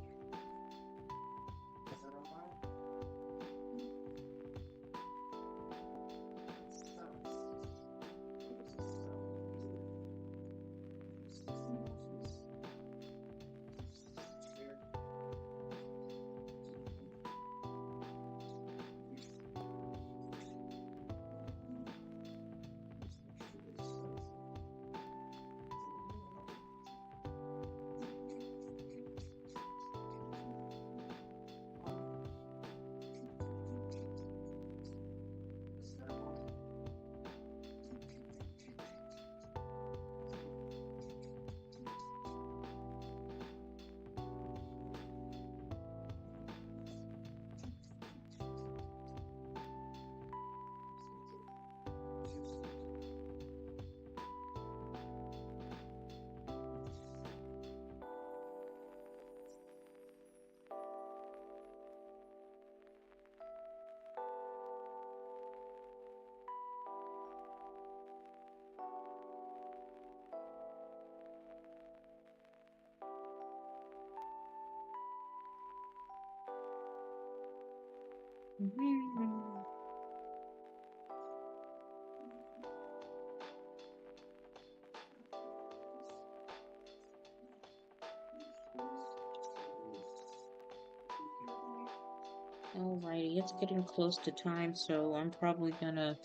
Alrighty, it's getting close to time, so I'm probably gonna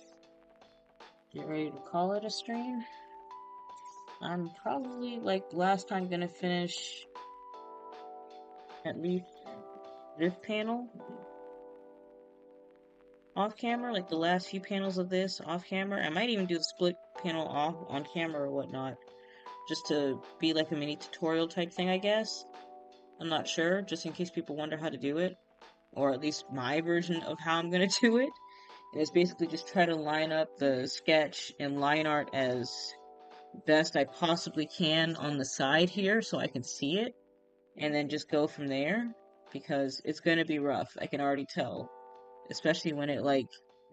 get ready to call it a stream. I'm probably, like last time, gonna finish at least this panel off camera, like the last few panels of this off camera. I might even do the split panel off on camera or whatnot, just to be like a mini tutorial type thing, I guess. I'm not sure, just in case people wonder how to do it, or at least my version of how I'm gonna do it. And it's basically just try to line up the sketch and line art as best I possibly can on the side here so I can see it, and then just go from there, because it's gonna be rough, I can already tell. Especially when it, like,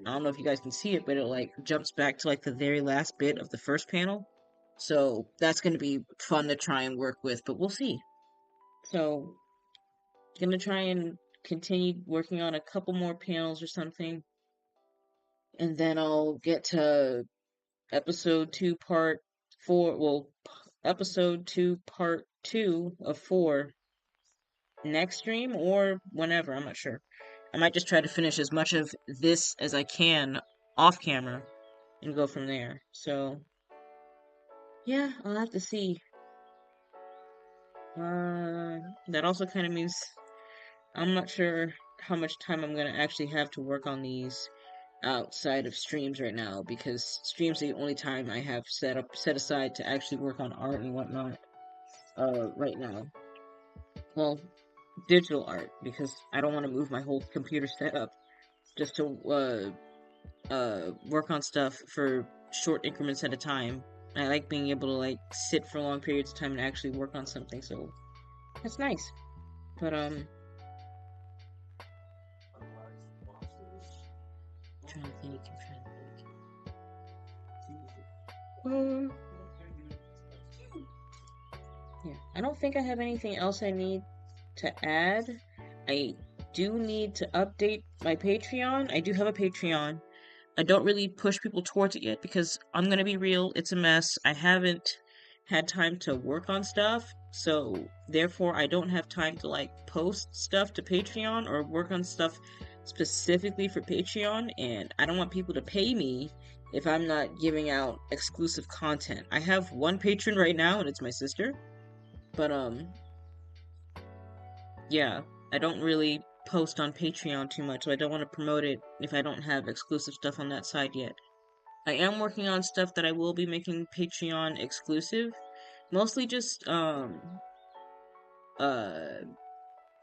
I don't know if you guys can see it, but it, like, jumps back to, like, the very last bit of the first panel. So, that's gonna be fun to try and work with, but we'll see. So, gonna try and continue working on a couple more panels or something, and then I'll get to episode 2 part 4, well, episode 2 part 2 of 4 next stream, or whenever, I'm not sure. I might just try to finish as much of this as I can off camera and go from there. So, yeah, I'll have to see. That also kind of means I'm not sure how much time I'm gonna actually have to work on these outside of streams right now, because streams are the only time I have set aside to actually work on art and whatnot right now. Well, digital art, because I don't want to move my whole computer setup just to work on stuff for short increments at a time. I like being able to like sit for long periods of time and actually work on something, so that's nice. But I'm trying to think. Yeah, I don't think I have anything else I need to add. I do need to update my Patreon. I do have a Patreon. I don't really push people towards it yet because I'm gonna be real, it's a mess. I haven't had time to work on stuff, so therefore I don't have time to like post stuff to Patreon or work on stuff specifically for Patreon, and I don't want people to pay me if I'm not giving out exclusive content. I have one patron right now, and it's my sister, but yeah, I don't really post on Patreon too much, so I don't want to promote it if I don't have exclusive stuff on that side yet. I am working on stuff that I will be making Patreon exclusive, mostly just an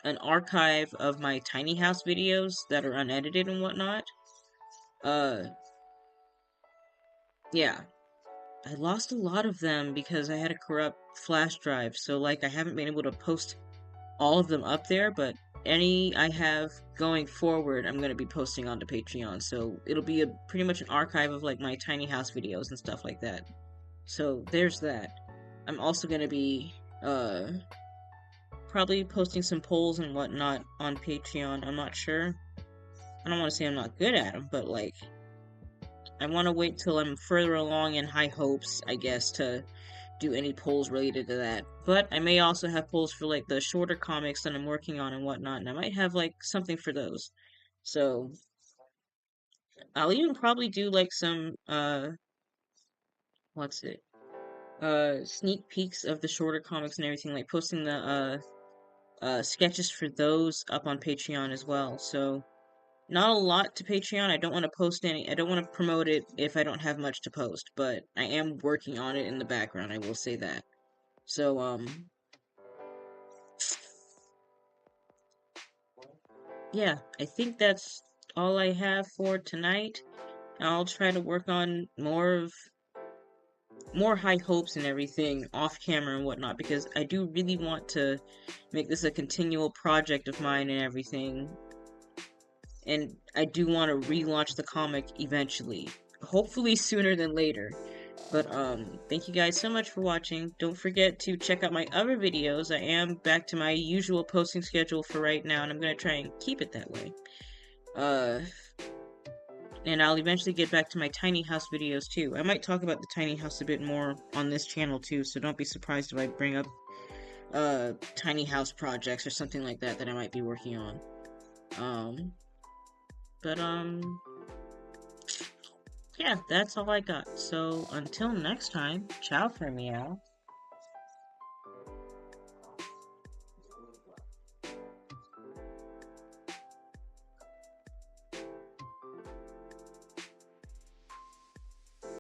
archive of my tiny house videos that are unedited and whatnot. Yeah, I lost a lot of them because I had a corrupt flash drive, so like I haven't been able to post all of them up there, but any I have going forward, I'm going to be posting onto Patreon, so it'll be pretty much an archive of like my tiny house videos and stuff like that. So there's that. I'm also going to be probably posting some polls and whatnot on Patreon. I'm not sure. I don't want to say I'm not good at them, but like I want to wait till I'm further along in high hopes, I guess, to do any polls related to that. But I may also have polls for like the shorter comics that I'm working on and whatnot, and I might have like something for those. So I'll even probably do like some sneak peeks of the shorter comics and everything, like posting the sketches for those up on Patreon as well. So not a lot to Patreon. I don't want to promote it if I don't have much to post, but I am working on it in the background, I will say that. So, yeah, I think that's all I have for tonight. I'll try to work on more high hopes and everything off camera and whatnot, because I do really want to make this a continual project of mine and everything. And I do want to relaunch the comic eventually. Hopefully sooner than later. But, thank you guys so much for watching. Don't forget to check out my other videos. I am back to my usual posting schedule for right now, and I'm gonna try and keep it that way. And I'll eventually get back to my tiny house videos too. I might talk about the tiny house a bit more on this channel too, so don't be surprised if I bring up, tiny house projects or something like that that I might be working on. Yeah, that's all I got. So, until next time, ciao for meow.